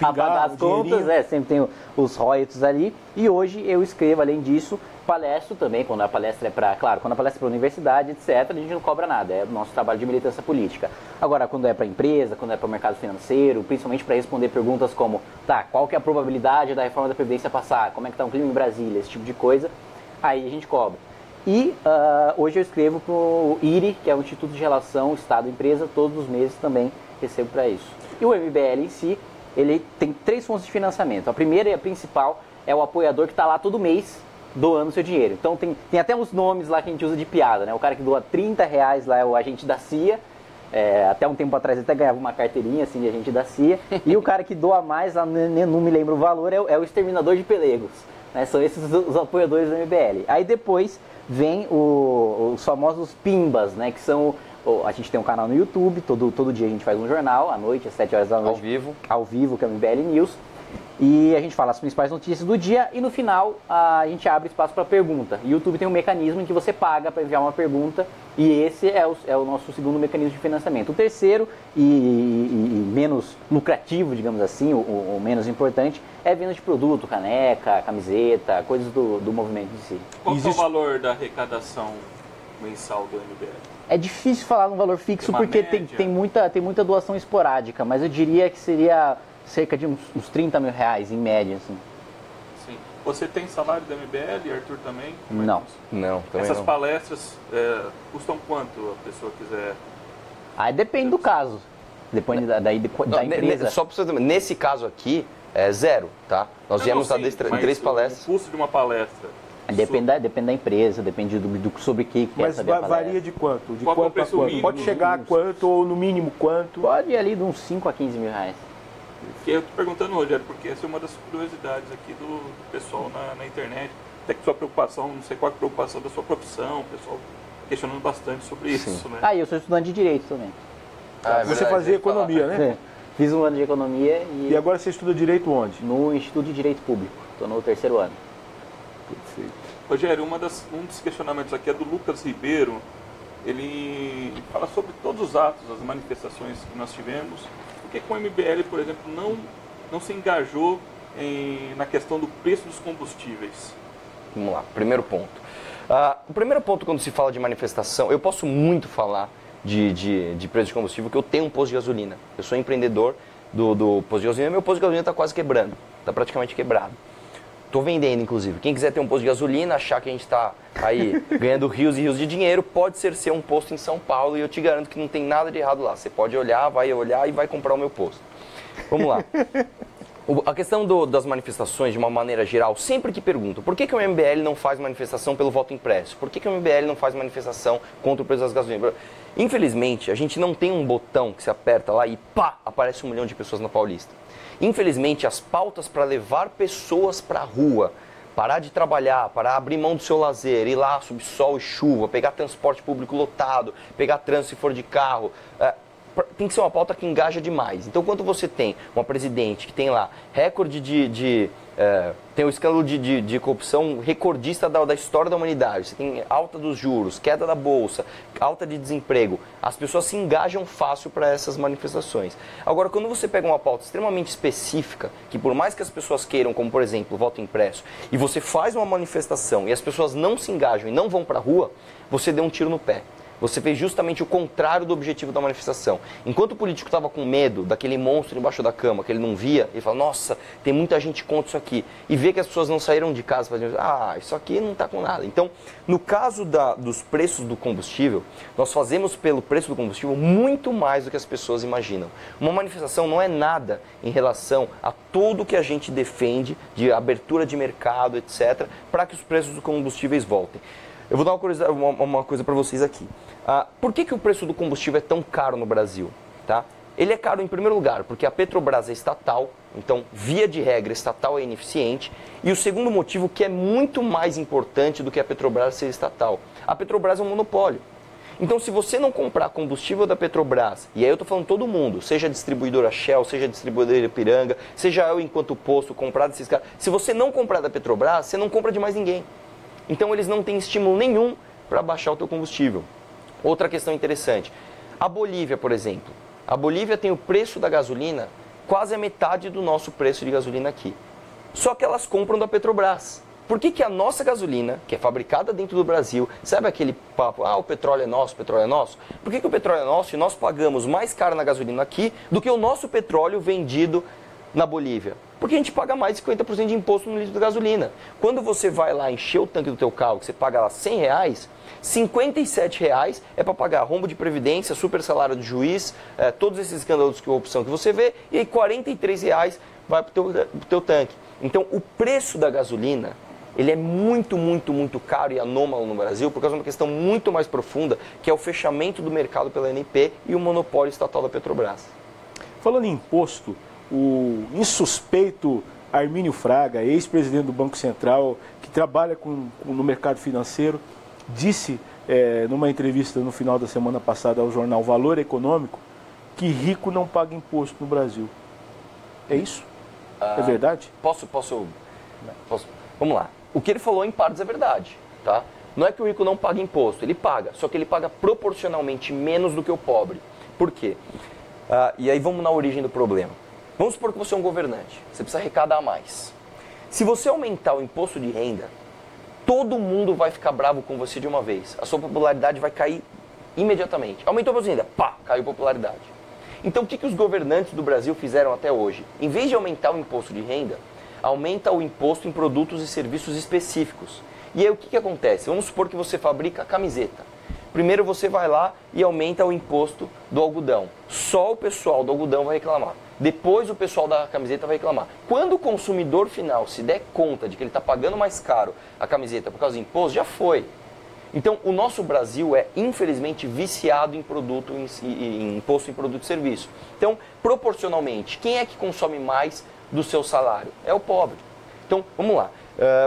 pagar as contas, sempre tem os royalties ali, e hoje eu escrevo, além disso, palestro também, quando a palestra é para a universidade, etc., a gente não cobra nada, é o nosso trabalho de militância política. Agora, quando é para empresa, quando é para o mercado financeiro, principalmente para responder perguntas como, qual que é a probabilidade da reforma da Previdência passar, como é que está o clima em Brasília, esse tipo de coisa, aí a gente cobra. E hoje eu escrevo para o IRI, que é o Instituto de Relação Estado-Empresa, todos os meses também recebo para isso. E o MBL em si, ele tem 3 fontes de financiamento. A primeira e a principal é o apoiador que está lá todo mês doando seu dinheiro. Então tem até uns nomes lá que a gente usa de piada, né? O cara que doa R$30 lá é o agente da CIA, até um tempo atrás ele até ganhava uma carteirinha assim de agente da CIA, e o cara que doa mais, lá, não me lembro o valor, é o exterminador de pelegos, né? São esses os apoiadores do MBL. Aí depois vem os famosos pimbas, né? Que são... A gente tem um canal no YouTube, todo dia a gente faz um jornal, à noite, às 7 horas da noite. Ao vivo, que é o MBL News. E a gente fala as principais notícias do dia e no final a gente abre espaço para pergunta. O YouTube tem um mecanismo em que você paga para enviar uma pergunta e esse é o nosso segundo mecanismo de financiamento. O terceiro e menos lucrativo, digamos assim, o menos importante, é venda de produto, caneca, camiseta, coisas do movimento em si. Qual é o valor da arrecadação mensal do MBL? É difícil falar num valor fixo porque tem muita doação esporádica, mas eu diria que seria cerca de uns R$30 mil em média, assim. Sim. Você tem salário da MBL, Arthur também? Não. Não, também Essas não. palestras custam quanto a pessoa quiser? Aí depende do caso. Depende da empresa. Só para você ter, nesse caso aqui, é 0, tá? Nós viemos a 3 palestras. O custo de uma palestra? Depende da empresa, depende sobre o que quer saber a palestra. Varia de quanto? De Qual quanto é o preço a quanto? mínimo? Pode chegar a quanto ou no mínimo quanto? Pode ir ali de uns 5 a 15 mil reais. Eu estou perguntando, Rogério, porque essa é uma das curiosidades aqui do pessoal na internet. Até que sua preocupação, não sei qual é a preocupação da sua profissão, o pessoal questionando bastante sobre isso, né? Eu sou estudante de Direito também. Você fazia economia, né? Fiz um ano de economia e agora você estuda Direito onde? No Instituto de Direito Público. Estou no 3º ano. Perfeito. Rogério, um dos questionamentos aqui é do Lucas Ribeiro. ele fala sobre todos os atos, as manifestações que nós tivemos. Por que o MBL, por exemplo, não se engajou na questão do preço dos combustíveis? Vamos lá, primeiro ponto. O primeiro ponto, quando se fala de manifestação, eu posso muito falar de preço de combustível, porque eu tenho um posto de gasolina. Eu sou empreendedor do posto de gasolina, meu posto de gasolina está quase quebrando, está praticamente quebrado. Estou vendendo, inclusive. Quem quiser ter um posto de gasolina, achar que a gente está aí ganhando rios e rios de dinheiro, pode ser um posto em São Paulo, e eu te garanto que não tem nada de errado lá. Você pode olhar e vai comprar o meu posto. Vamos lá. A questão das manifestações, de uma maneira geral, sempre que perguntam por que o MBL não faz manifestação pelo voto impresso? Por que o MBL não faz manifestação contra o preço das gasolinas? Infelizmente, a gente não tem um botão que se aperta lá e pá, aparece 1 milhão de pessoas na Paulista. Infelizmente, as pautas para levar pessoas para a rua, parar de trabalhar, para abrir mão do seu lazer, ir lá sob sol e chuva, pegar transporte público lotado, pegar trânsito se for de carro, tem que ser uma pauta que engaja demais. Então, quando você tem uma presidente que tem lá recorde tem o escândalo de corrupção recordista da história da humanidade, você tem alta dos juros, queda da bolsa, alta de desemprego, as pessoas se engajam fácil para essas manifestações. Agora, quando você pega uma pauta extremamente específica, que por mais que as pessoas queiram, como por exemplo, o voto impresso, e você faz uma manifestação e as pessoas não se engajam e não vão para a rua, você deu um tiro no pé. Você fez justamente o contrário do objetivo da manifestação. Enquanto o político estava com medo daquele monstro embaixo da cama, que ele não via, ele fala, nossa, tem muita gente contra isso aqui. E vê que as pessoas não saíram de casa fazendo, isso aqui não está com nada. Então, no caso dos preços do combustível, nós fazemos pelo preço do combustível muito mais do que as pessoas imaginam. Uma manifestação não é nada em relação a tudo que a gente defende de abertura de mercado, etc., para que os preços dos combustíveis voltem. Eu vou dar uma coisa para vocês aqui. Por que o preço do combustível é tão caro no Brasil? Tá? Ele é caro em primeiro lugar porque a Petrobras é estatal, então via de regra estatal é ineficiente. E o segundo motivo, que é muito mais importante do que a Petrobras ser estatal, a Petrobras é um monopólio. Então, se você não comprar combustível da Petrobras, e aí eu estou falando todo mundo, seja a distribuidora Shell, seja a distribuidora Ipiranga, seja eu enquanto posto comprar desses caras, se você não comprar da Petrobras, você não compra de mais ninguém. Então eles não têm estímulo nenhum para baixar o teu combustível. Outra questão interessante, a Bolívia, por exemplo. A Bolívia tem o preço da gasolina quase a metade do nosso preço de gasolina aqui. Só que elas compram da Petrobras. Por que a nossa gasolina, que é fabricada dentro do Brasil, sabe aquele papo, o petróleo é nosso, o petróleo é nosso? Por que o petróleo é nosso e nós pagamos mais caro na gasolina aqui do que o nosso petróleo vendido na Bolívia? Porque a gente paga mais de 50% de imposto no litro de gasolina. Quando você vai lá encher o tanque do teu carro, que você paga lá R$100, R$57 é para pagar rombo de previdência, super salário do juiz, todos esses escândalos de corrupção que você vê, e aí R$43 vai para o teu tanque. Então, o preço da gasolina, ele é muito, muito, muito caro e anômalo no Brasil por causa de uma questão muito mais profunda, que é o fechamento do mercado pela ANP e o monopólio estatal da Petrobras. Falando em imposto, o insuspeito Armínio Fraga, ex-presidente do Banco Central, que trabalha no mercado financeiro, disse numa entrevista no final da semana passada ao jornal Valor Econômico que rico não paga imposto no Brasil. É isso? É verdade? Posso? Vamos lá. O que ele falou em partes é verdade, tá? Não é que o rico não paga imposto, ele paga, só que ele paga proporcionalmente menos do que o pobre. Por quê? E aí vamos na origem do problema. Vamos supor que você é um governante, você precisa arrecadar mais. Se você aumentar o imposto de renda, todo mundo vai ficar bravo com você de uma vez. A sua popularidade vai cair imediatamente. Aumentou a imposto de renda, pá, caiu a popularidade. Então o que os governantes do Brasil fizeram até hoje? Em vez de aumentar o imposto de renda, aumenta o imposto em produtos e serviços específicos. E aí o que acontece? Vamos supor que você fabrica camiseta. Primeiro você vai lá e aumenta o imposto do algodão. Só o pessoal do algodão vai reclamar. Depois o pessoal da camiseta vai reclamar. Quando o consumidor final se der conta de que ele está pagando mais caro a camiseta por causa do imposto, já foi. Então o nosso Brasil é infelizmente viciado em imposto em produto e serviço. Então, proporcionalmente, quem é que consome mais do seu salário? É o pobre. Então, vamos lá.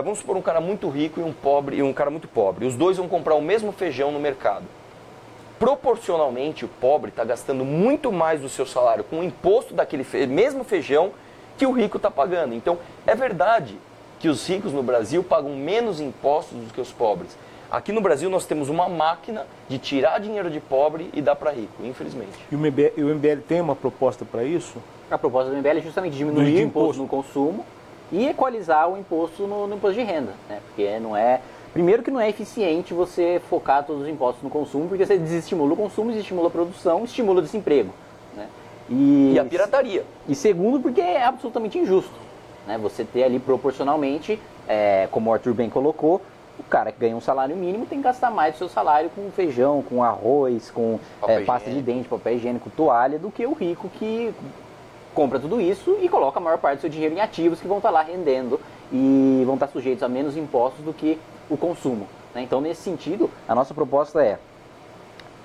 Vamos supor um cara muito rico e um cara muito pobre. Os dois vão comprar o mesmo feijão no mercado. Proporcionalmente, o pobre está gastando muito mais do seu salário com o imposto daquele mesmo feijão que o rico está pagando. Então, é verdade que os ricos no Brasil pagam menos impostos do que os pobres. Aqui no Brasil nós temos uma máquina de tirar dinheiro de pobre e dar para rico, infelizmente. E o MBL tem uma proposta para isso? A proposta do MBL é justamente diminuir o imposto no consumo e equalizar o imposto no imposto de renda, né? Porque não é... Primeiro que não é eficiente você focar todos os impostos no consumo, porque você desestimula o consumo, desestimula a produção, estimula o desemprego, né? E a pirataria. E segundo, porque é absolutamente injusto, né? Você ter ali proporcionalmente, como o Arthur bem colocou, o cara que ganha um salário mínimo tem que gastar mais do seu salário com feijão, com arroz, com pasta de dente, papel higiênico, toalha, do que o rico que compra tudo isso e coloca a maior parte do seu dinheiro em ativos que vão estar lá rendendo e vão estar sujeitos a menos impostos do que o consumo, né? Então, nesse sentido, a nossa proposta é...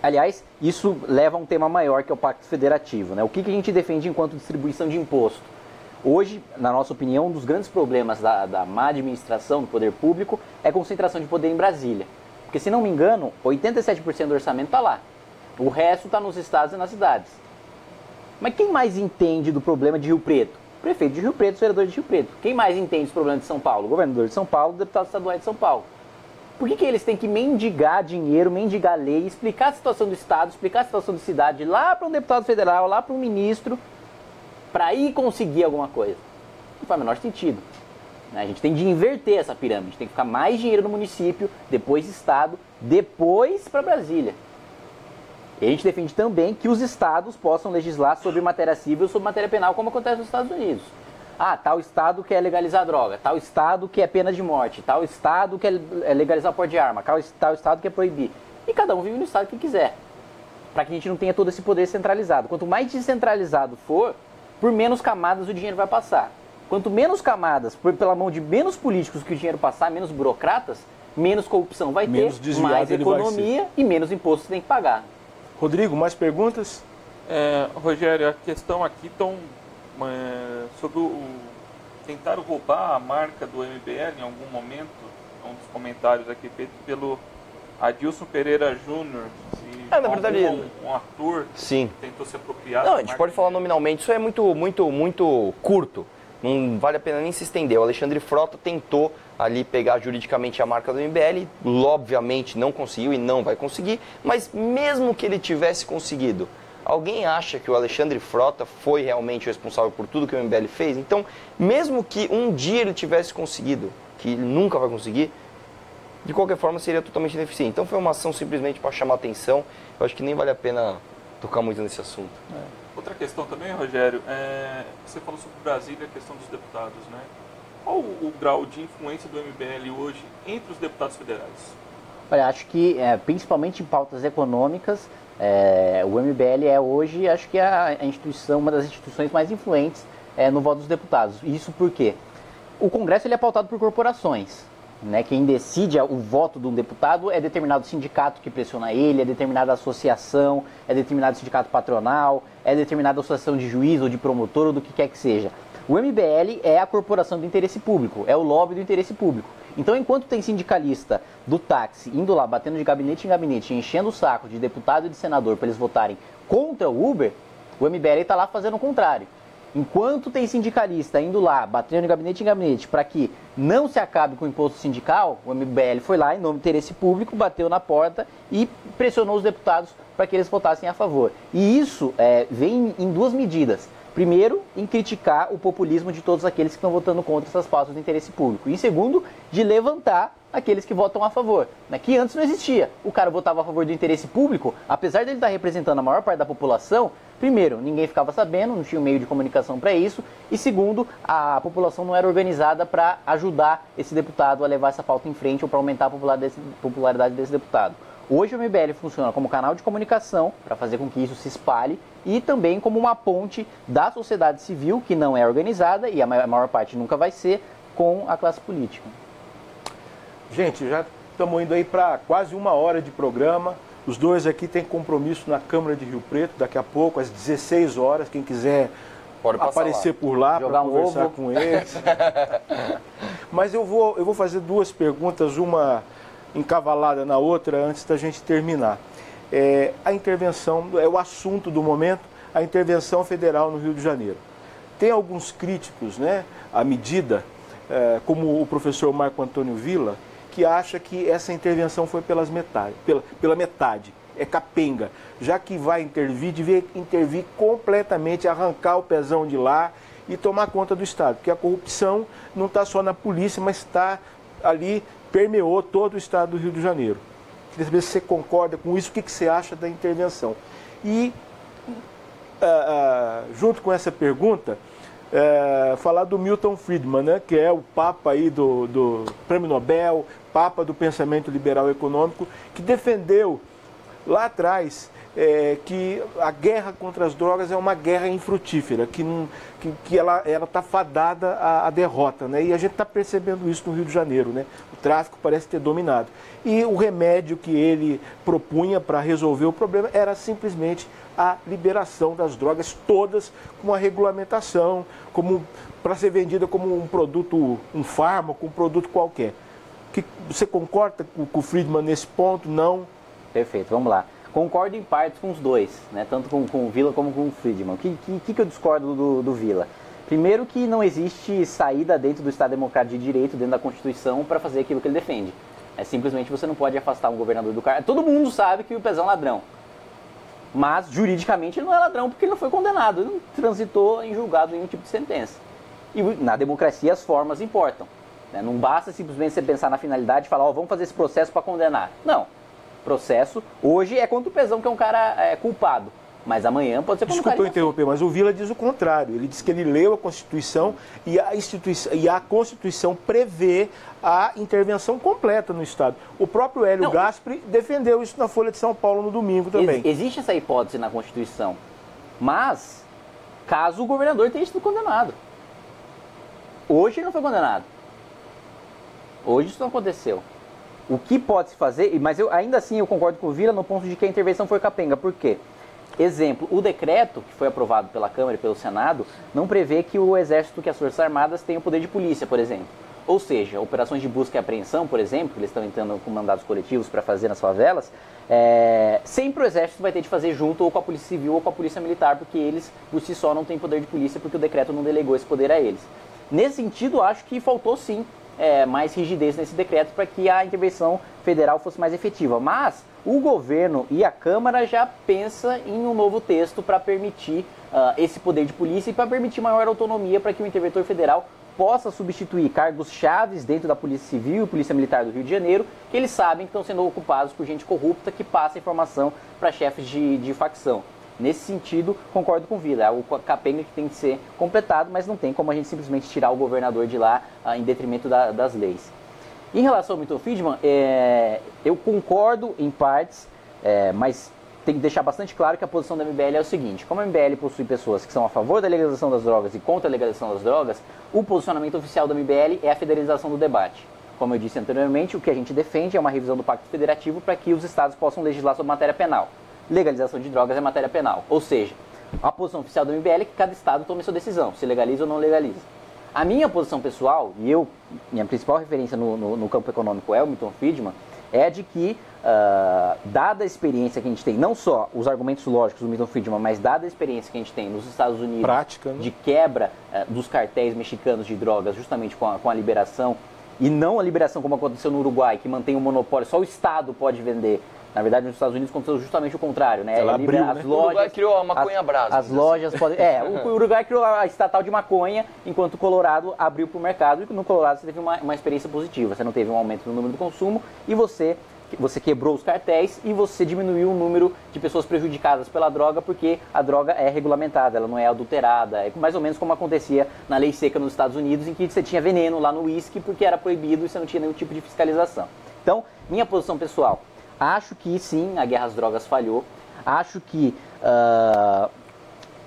Aliás, isso leva a um tema maior, que é o Pacto Federativo, né? O que a gente defende enquanto distribuição de imposto? Hoje, na nossa opinião, um dos grandes problemas da má administração do poder público é a concentração de poder em Brasília. Porque, se não me engano, 87% do orçamento está lá. O resto está nos estados e nas cidades. Mas quem mais entende do problema de Rio Preto? O prefeito de Rio Preto, o vereador de Rio Preto. Quem mais entende dos problemas de São Paulo? O governador de São Paulo, o deputado estadual de São Paulo. Por que eles têm que mendigar dinheiro, mendigar lei, explicar a situação do estado, explicar a situação da cidade lá para um deputado federal, lá para um ministro, para ir conseguir alguma coisa? Não faz o menor sentido. A gente tem de inverter essa pirâmide, tem que ficar mais dinheiro no município, depois estado, depois para Brasília. E a gente defende também que os estados possam legislar sobre matéria civil, sobre matéria penal, como acontece nos Estados Unidos. Ah, tal estado quer legalizar droga, tal estado quer pena de morte, tal estado quer legalizar porte de arma, tal estado quer proibir. E cada um vive no estado que quiser, para que a gente não tenha todo esse poder centralizado. Quanto mais descentralizado for, por menos camadas o dinheiro vai passar. Quanto menos camadas, pela mão de menos políticos que o dinheiro passar, menos burocratas, menos corrupção vai ter, mais economia e menos impostos tem que pagar. Rodrigo, mais perguntas? Rogério, a questão aqui sobre tentaram roubar a marca do MBL em algum momento, um dos comentários aqui feito pelo Adilson Pereira Júnior. Na verdade, um ator sim, tentou se apropriar. Não, a gente pode falar nominalmente, isso é muito curto, não vale a pena nem se estender. O Alexandre Frota tentou ali pegar juridicamente a marca do MBL, obviamente não conseguiu e não vai conseguir, mas mesmo que ele tivesse conseguido, alguém acha que o Alexandre Frota foi realmente o responsável por tudo que o MBL fez? Então, mesmo que um dia ele tivesse conseguido, que ele nunca vai conseguir, de qualquer forma seria totalmente ineficiente. Então foi uma ação simplesmente para chamar atenção, eu acho que nem vale a pena tocar muito nesse assunto. Outra questão também, Rogério, você falou sobre Brasília, a questão dos deputados, né? Qual o grau de influência do MBL hoje entre os deputados federais? Olha, acho que, principalmente em pautas econômicas, o MBL é hoje, acho que uma das instituições mais influentes no voto dos deputados. Isso por quê? O Congresso ele é pautado por corporações, né? Quem decide o voto de um deputado é determinado sindicato que pressiona ele, é determinada associação, é determinado sindicato patronal, é determinada associação de juiz ou de promotor ou do que quer que seja. O MBL é a corporação do interesse público, é o lobby do interesse público. Então, enquanto tem sindicalista do táxi indo lá, batendo de gabinete em gabinete, enchendo o saco de deputado e de senador para eles votarem contra o Uber, o MBL está lá fazendo o contrário. Enquanto tem sindicalista indo lá, batendo de gabinete em gabinete, para que não se acabe com o imposto sindical, o MBL foi lá, em nome do interesse público, bateu na porta e pressionou os deputados para que eles votassem a favor. E isso vem em duas medidas. Primeiro, em criticar o populismo de todos aqueles que estão votando contra essas pautas do interesse público. E segundo, de levantar aqueles que votam a favor, né? Que antes não existia. O cara votava a favor do interesse público, apesar dele estar representando a maior parte da população, primeiro, ninguém ficava sabendo, não tinha um meio de comunicação para isso, e segundo, a população não era organizada para ajudar esse deputado a levar essa pauta em frente ou para aumentar a popularidade desse deputado. Hoje o MBL funciona como canal de comunicação para fazer com que isso se espalhe e também como uma ponte da sociedade civil, que não é organizada e a maior parte nunca vai ser, com a classe política. Gente, já estamos indo aí para quase 1 hora de programa. Os dois aqui têm compromisso na Câmara de Rio Preto, daqui a pouco, às 16 horas. Quem quiser aparecer lá por lá para conversar com eles. Mas eu vou fazer duas perguntas, uma encavalada na outra, antes da gente terminar. A intervenção, o assunto do momento, a intervenção federal no Rio de Janeiro. Tem alguns críticos, né, à medida, como o professor Marco Antônio Villa, que acha que essa intervenção foi pela metade. É capenga. Já que vai intervir, devia intervir completamente, arrancar o pezão de lá e tomar conta do Estado. Porque a corrupção não está só na polícia, mas está ali, permeou todo o Estado do Rio de Janeiro. Queria saber se você concorda com isso, o que você acha da intervenção. E, junto com essa pergunta, falar do Milton Friedman, né, que é o papa aí do Prêmio Nobel, papa do pensamento liberal econômico, que defendeu lá atrás que a guerra contra as drogas é uma guerra infrutífera, que ela está fadada à derrota, né? E a gente está percebendo isso no Rio de Janeiro, né? O tráfico parece ter dominado. E o remédio que ele propunha para resolver o problema era simplesmente a liberação das drogas todas com uma regulamentação, para ser vendida como um produto, um fármaco, um produto qualquer. Você concorda com o Friedman nesse ponto? Não? Perfeito, vamos lá. Concordo em partes com os dois, né? Tanto com o Villa como com o Friedman. O que eu discordo do Villa? Primeiro que não existe saída dentro do Estado Democrático de Direito, dentro da Constituição, para fazer aquilo que ele defende. Simplesmente você não pode afastar um governador do cargo. Todo mundo sabe que o Pezão é ladrão. Mas, juridicamente, ele não é ladrão porque ele não foi condenado. Ele não transitou em julgado nenhum tipo de sentença. E na democracia as formas importam, né? Não basta simplesmente você pensar na finalidade e falar, vamos fazer esse processo para condenar. Não. Processo hoje é contra o Pezão, que é um cara culpado. Mas amanhã pode ser contra o cara. Desculpa eu interromper, mas o Villa diz o contrário. Ele diz que ele leu a Constituição e a Constituição prevê a intervenção completa no Estado. O próprio Hélio Gaspari defendeu isso na Folha de São Paulo no domingo também. Existe essa hipótese na Constituição, mas caso o governador tenha sido condenado. Hoje ele não foi condenado. Hoje isso não aconteceu. O que pode se fazer, mas ainda assim eu concordo com o Villa no ponto de que a intervenção foi capenga. Por quê? Exemplo, o decreto que foi aprovado pela Câmara e pelo Senado não prevê que o Exército, que as Forças Armadas tenham poder de polícia, por exemplo. Ou seja, operações de busca e apreensão, por exemplo, que eles estão entrando com mandados coletivos para fazer nas favelas, sempre o Exército vai ter de fazer junto ou com a Polícia Civil ou com a Polícia Militar, porque eles, por si só, não têm poder de polícia, porque o decreto não delegou esse poder a eles. Nesse sentido, acho que faltou sim mais rigidez nesse decreto para que a intervenção federal fosse mais efetiva. Mas o governo e a Câmara já pensam em um novo texto para permitir esse poder de polícia e para permitir maior autonomia para que o interventor federal possa substituir cargos chaves dentro da Polícia Civil e Polícia Militar do Rio de Janeiro, que eles sabem que estão sendo ocupados por gente corrupta que passa informação para chefes de facção. Nesse sentido, concordo com o Villa, é o capenga que tem que ser completado, mas não tem como a gente simplesmente tirar o governador de lá em detrimento das leis. Em relação ao Milton Friedman, eu concordo em partes, mas tem que deixar bastante claro que a posição da MBL é o seguinte: como a MBL possui pessoas que são a favor da legalização das drogas e contra a legalização das drogas, o posicionamento oficial da MBL é a federalização do debate. Como eu disse anteriormente, o que a gente defende é uma revisão do Pacto Federativo para que os estados possam legislar sobre matéria penal. Legalização de drogas é matéria penal. Ou seja, a posição oficial do MBL é que cada estado tome sua decisão, se legaliza ou não legaliza. A minha posição pessoal, e minha principal referência no campo econômico é o Milton Friedman, é de que, dada a experiência que a gente tem, não só os argumentos lógicos do Milton Friedman, mas dada a experiência que a gente tem nos Estados Unidos, prática, né? De quebra dos cartéis mexicanos de drogas, justamente com a liberação, e não a liberação como aconteceu no Uruguai, que mantém o monopólio, só o Estado pode vender. Na verdade, nos Estados Unidos aconteceu justamente o contrário, né? Ela abriu, as né? lojas, o Uruguai criou a maconha brasa. As lojas podem... o Uruguai criou a estatal de maconha, enquanto o Colorado abriu para o mercado, e no Colorado você teve uma experiência positiva. Você não teve um aumento no número do consumo e você quebrou os cartéis e você diminuiu o número de pessoas prejudicadas pela droga, porque a droga é regulamentada, ela não é adulterada. É mais ou menos como acontecia na lei seca nos Estados Unidos, em que você tinha veneno lá no uísque porque era proibido e você não tinha nenhum tipo de fiscalização. Então, minha posição pessoal: acho que sim, a guerra às drogas falhou. Acho que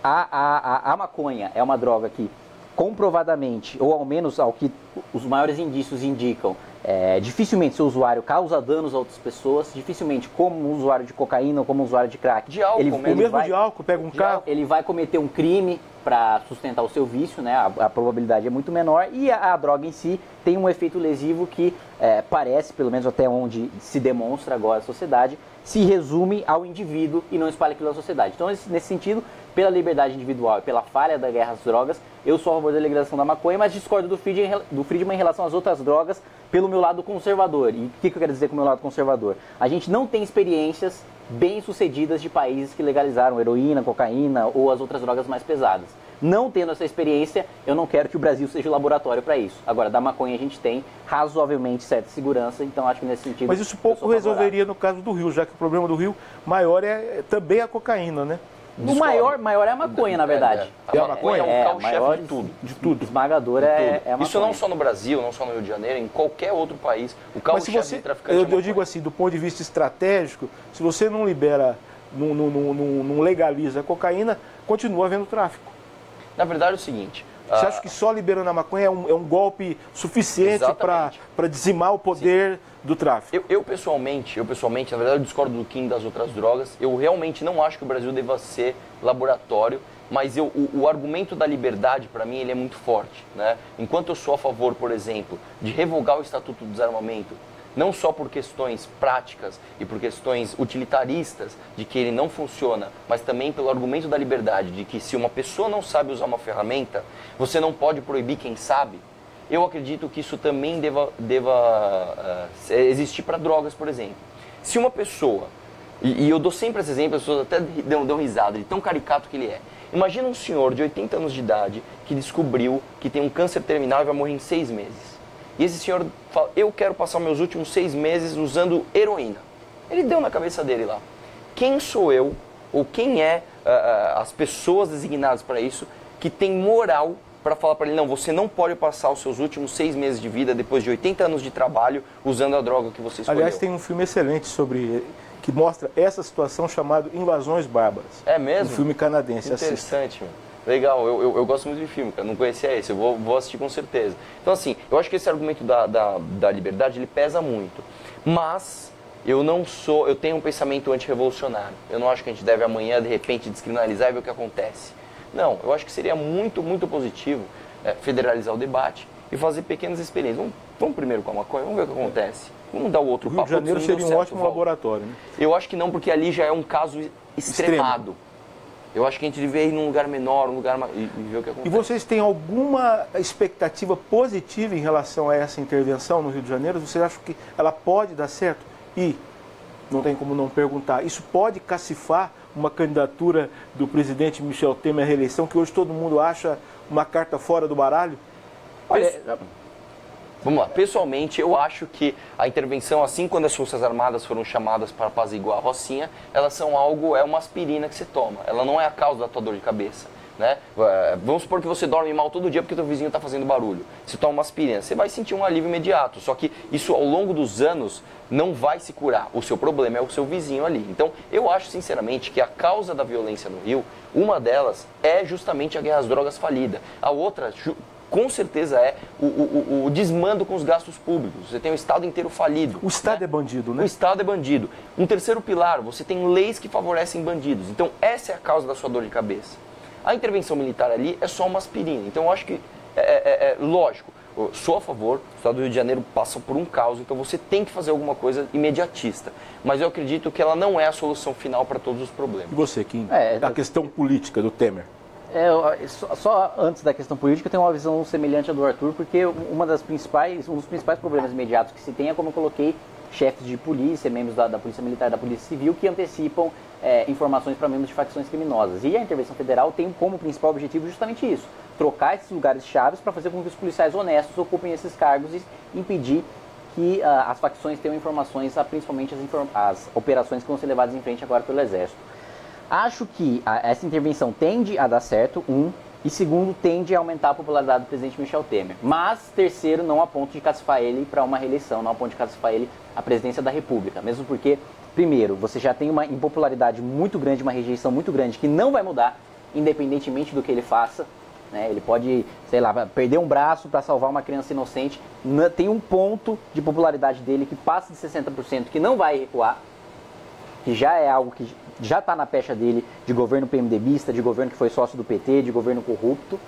a maconha é uma droga que comprovadamente, ou ao menos ao que os maiores indícios indicam, dificilmente seu usuário causa danos a outras pessoas, dificilmente como um usuário de cocaína ou como um usuário de crack. De álcool, de álcool, pega um carro. Ele vai cometer um crime para sustentar o seu vício, né? A probabilidade é muito menor, e a droga em si tem um efeito lesivo que parece, pelo menos até onde se demonstra agora a sociedade, se resume ao indivíduo e não espalha aquilo na sociedade. Então, nesse sentido, pela liberdade individual e pela falha da guerra às drogas, eu sou a favor da legalização da maconha, mas discordo do Friedman em relação às outras drogas pelo meu lado conservador. E o que eu quero dizer com o meu lado conservador? A gente não tem experiências bem-sucedidas de países que legalizaram heroína, cocaína ou as outras drogas mais pesadas. Não tendo essa experiência, eu não quero que o Brasil seja o laboratório para isso. Agora, da maconha a gente tem razoavelmente certa segurança, então acho que nesse sentido... Mas isso pouco resolveria no caso do Rio, já que o problema do Rio maior é também a cocaína, né? O maior é a maconha, na verdade. A maconha é o carro-chefe de tudo. De tudo. Esmagador é a maconha. Isso não só no Brasil, não só no Rio de Janeiro, em qualquer outro país. O carro-chefe de traficante eu digo assim, do ponto de vista estratégico, se você não libera, não legaliza a cocaína, continua havendo tráfico. Na verdade é o seguinte... Você acha que só liberando a maconha é um golpe suficiente para dizimar o poder do tráfico? Eu pessoalmente, na verdade eu discordo do Kim das outras drogas. Eu realmente não acho que o Brasil deva ser laboratório, mas o argumento da liberdade, para mim, ele é muito forte, né? Enquanto eu sou a favor, por exemplo, de revogar o Estatuto do Desarmamento, não só por questões práticas e por questões utilitaristas de que ele não funciona, mas também pelo argumento da liberdade, de que se uma pessoa não sabe usar uma ferramenta, você não pode proibir quem sabe. Eu acredito que isso também deva existir para drogas, por exemplo. Se uma pessoa, e eu dou sempre esse exemplo, as pessoas até dão risada de tão caricato que ele é. Imagina um senhor de 80 anos de idade que descobriu que tem um câncer terminal e vai morrer em 6 meses. E esse senhor fala, eu quero passar meus últimos 6 meses usando heroína. Ele deu na cabeça dele lá. Quem sou eu, ou quem é as pessoas designadas para isso, que tem moral para falar para ele, não, você não pode passar os seus últimos 6 meses de vida, depois de 80 anos de trabalho, usando a droga que você escolheu. Aliás, tem um filme excelente que mostra essa situação chamado Invasões Bárbaras. É mesmo? Um filme canadense. Interessante, meu. Legal, eu gosto muito de filme, cara. Não conhecia esse, eu vou assistir com certeza. Então, assim, eu acho que esse argumento da liberdade, ele pesa muito. Mas eu tenho um pensamento antirrevolucionário. Eu não acho que a gente deve amanhã, de repente, descriminalizar e ver o que acontece. Não, eu acho que seria muito, muito positivo federalizar o debate e fazer pequenas experiências. Vamos primeiro com a maconha, vamos ver o que acontece. Vamos dar o outro papo. O Rio de Janeiro seria um ótimo laboratório, né? Eu acho que não, porque ali já é um caso extremado. Eu acho que a gente deveria ir num lugar menor, e ver o que acontece. E vocês têm alguma expectativa positiva em relação a essa intervenção no Rio de Janeiro? Vocês acham que ela pode dar certo? E, não tem como não perguntar, isso pode cacifar uma candidatura do presidente Michel Temer à reeleição, que hoje todo mundo acha uma carta fora do baralho? Olha, vamos lá. Pessoalmente, eu acho que a intervenção, assim quando as Forças Armadas foram chamadas para apaziguar a Rocinha, elas são é uma aspirina que você toma. Ela não é a causa da tua dor de cabeça, né? Vamos supor que você dorme mal todo dia porque teu vizinho está fazendo barulho. Você toma uma aspirina, você vai sentir um alívio imediato. Só que isso, ao longo dos anos, não vai se curar. O seu problema é o seu vizinho ali. Então, eu acho, sinceramente, que a causa da violência no Rio, uma delas é justamente a guerra às drogas falida. A outra... com certeza é o desmando com os gastos públicos. Você tem o Estado inteiro falido. O Estado é bandido, né? O Estado é bandido. Um terceiro pilar, você tem leis que favorecem bandidos. Então, essa é a causa da sua dor de cabeça. A intervenção militar ali é só uma aspirina. Então, eu acho que lógico. Eu sou a favor, o Estado do Rio de Janeiro passa por um caos, então você tem que fazer alguma coisa imediatista. Mas eu acredito que ela não é a solução final para todos os problemas. E você, Kim? A questão política do Temer? Só antes da questão política, eu tenho uma visão semelhante à do Arthur, porque um dos principais problemas imediatos que se tem é, como eu coloquei, chefes de polícia, membros da Polícia Militar e da Polícia Civil, que antecipam informações para membros de facções criminosas. E a intervenção federal tem como principal objetivo justamente isso, trocar esses lugares chaves para fazer com que os policiais honestos ocupem esses cargos e impedir que as facções tenham informações, principalmente as operações que vão ser levadas em frente agora pelo Exército. Acho que essa intervenção tende a dar certo, e segundo, tende a aumentar a popularidade do presidente Michel Temer. Mas, terceiro, não a ponto de cacifar ele para uma reeleição, não a ponto de cacifar ele à presidência da República. Mesmo porque, primeiro, você já tem uma impopularidade muito grande, uma rejeição muito grande, que não vai mudar, independentemente do que ele faça. Né? Ele pode, sei lá, perder um braço para salvar uma criança inocente. Tem um ponto de popularidade dele que passa de 60%, que não vai recuar, que já é algo que já está na pecha dele de governo PMDBista, de governo que foi sócio do PT, de governo corrupto,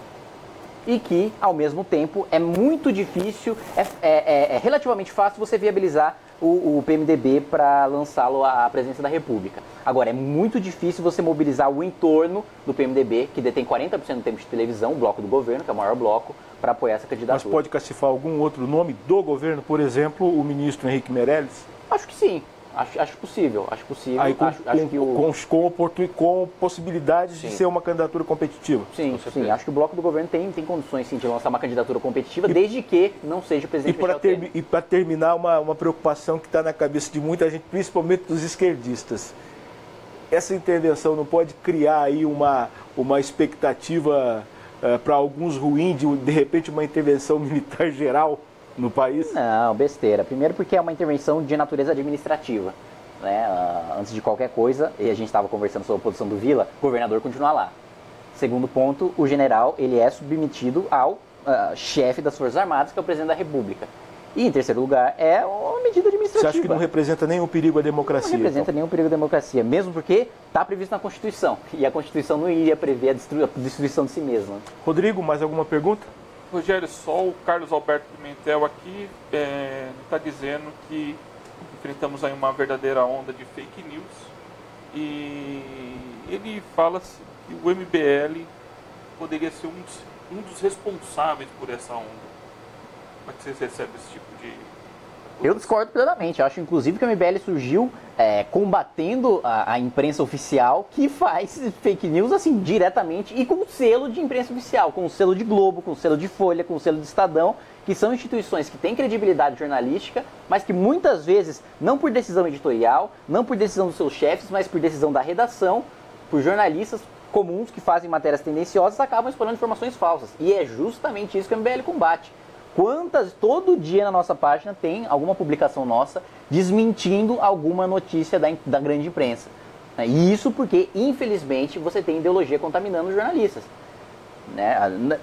e que, ao mesmo tempo, é muito difícil, é relativamente fácil você viabilizar o PMDB para lançá-lo à presidência da República. Agora, é muito difícil você mobilizar o entorno do PMDB, que detém 40% do tempo de televisão, o bloco do governo, que é o maior bloco, para apoiar essa candidatura. Mas pode cacifar algum outro nome do governo, por exemplo, o ministro Henrique Meirelles? Acho que sim. Acho possível. Aí, com possibilidades de ser uma candidatura competitiva. Sim. Acho que o bloco do governo tem condições sim, de lançar uma candidatura competitiva, desde que não seja o presidente Michel Temer. E para terminar, uma preocupação que está na cabeça de muita gente, principalmente dos esquerdistas. Essa intervenção não pode criar aí uma expectativa para alguns ruim de repente, uma intervenção militar geral no país? Não, besteira. Primeiro porque é uma intervenção de natureza administrativa. Né? Antes de qualquer coisa, e a gente estava conversando sobre a posição do Vila, o governador continua lá. Segundo ponto, o general ele é submetido ao chefe das Forças Armadas, que é o presidente da República. E em terceiro lugar, é uma medida administrativa. Você acha que não representa nenhum perigo à democracia? Não representa nenhum perigo à democracia, mesmo porque está previsto na Constituição. E a Constituição não iria prever a destruição de si mesma. Rodrigo, mais alguma pergunta? Rogério, só o Carlos Alberto Pimentel aqui está dizendo que enfrentamos aí uma verdadeira onda de fake news e ele fala que o MBL poderia ser um dos responsáveis por essa onda. Como é que vocês recebem esse tipo de... Eu discordo plenamente. Eu acho, inclusive, que o MBL surgiu combatendo a imprensa oficial que faz fake news, assim, diretamente e com selo de imprensa oficial, com o selo de Globo, com o selo de Folha, com o selo de Estadão, que são instituições que têm credibilidade jornalística, mas que muitas vezes, não por decisão editorial, não por decisão dos seus chefes, mas por decisão da redação, por jornalistas comuns que fazem matérias tendenciosas, acabam espalhando informações falsas. E é justamente isso que o MBL combate. Todo dia na nossa página tem alguma publicação nossa desmentindo alguma notícia da grande imprensa. E isso porque, infelizmente, você tem ideologia contaminando os jornalistas.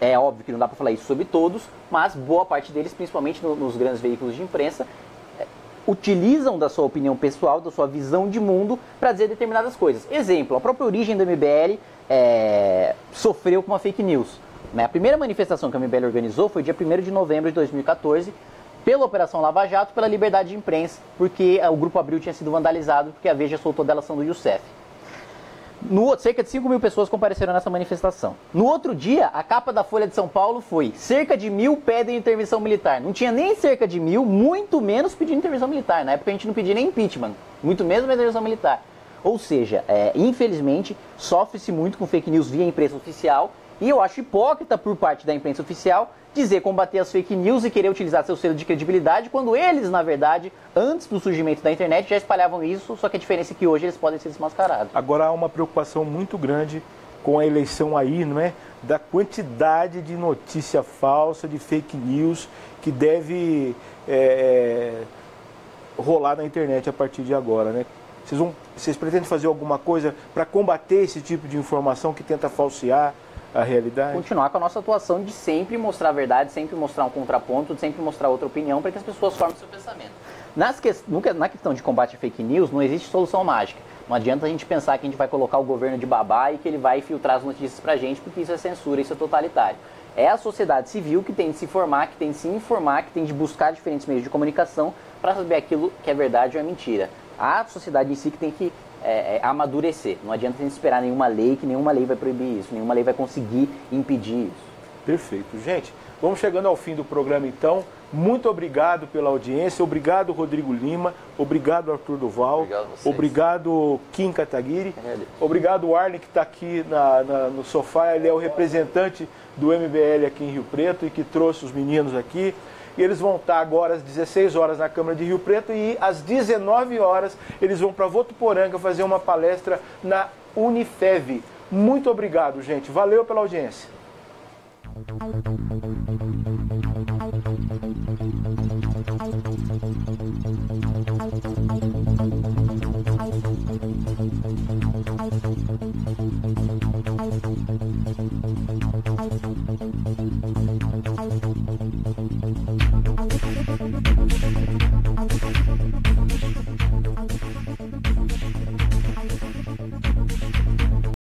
É óbvio que não dá para falar isso sobre todos, mas boa parte deles, principalmente nos grandes veículos de imprensa, utilizam da sua opinião pessoal, da sua visão de mundo para dizer determinadas coisas. Exemplo, a própria origem do MBL sofreu com uma fake news. A primeira manifestação que a MBL organizou foi dia 1º de novembro de 2014, pela Operação Lava Jato, pela liberdade de imprensa, porque o Grupo Abril tinha sido vandalizado, porque a Veja soltou a delação do Youssef. Cerca de 5 mil pessoas compareceram nessa manifestação. No outro dia, a capa da Folha de São Paulo foi: cerca de 1.000 pedem intervenção militar. Não tinha nem cerca de 1.000, muito menos pedindo intervenção militar. Na época a gente não pedia nem impeachment, muito menos intervenção militar. Ou seja, infelizmente, sofre-se muito com fake news via imprensa oficial. E eu acho hipócrita por parte da imprensa oficial dizer combater as fake news e querer utilizar seu selo de credibilidade, quando eles, na verdade, antes do surgimento da internet, já espalhavam isso, só que a diferença é que hoje eles podem ser desmascarados. Agora há uma preocupação muito grande com a eleição aí, não é? Da quantidade de notícia falsa, de fake news que deve rolar na internet a partir de agora, né? Vocês pretendem fazer alguma coisa para combater esse tipo de informação que tenta falsear a realidade? Continuar com a nossa atuação de sempre mostrar a verdade, sempre mostrar um contraponto, de sempre mostrar outra opinião para que as pessoas formem seu pensamento. Na questão de combate a fake news, não existe solução mágica. Não adianta a gente pensar que a gente vai colocar o governo de babá e que ele vai filtrar as notícias pra gente, porque isso é censura, isso é totalitário. É a sociedade civil que tem de se formar, que tem de se informar, que tem de buscar diferentes meios de comunicação para saber aquilo que é verdade ou é mentira. A sociedade em si que tem que amadurecer. Não adianta a gente esperar nenhuma lei, que nenhuma lei vai proibir isso, nenhuma lei vai conseguir impedir isso. Perfeito. Gente, vamos chegando ao fim do programa então. Muito obrigado pela audiência, obrigado Rodrigo Lima, obrigado Arthur Duval, obrigado Kim Kataguiri, obrigado Arlen que está aqui no sofá, ele é o representante do MBL aqui em Rio Preto e que trouxe os meninos aqui. E eles vão estar agora às 16 horas na Câmara de Rio Preto e às 19 horas eles vão para Votuporanga fazer uma palestra na Unifev. Muito obrigado, gente. Valeu pela audiência.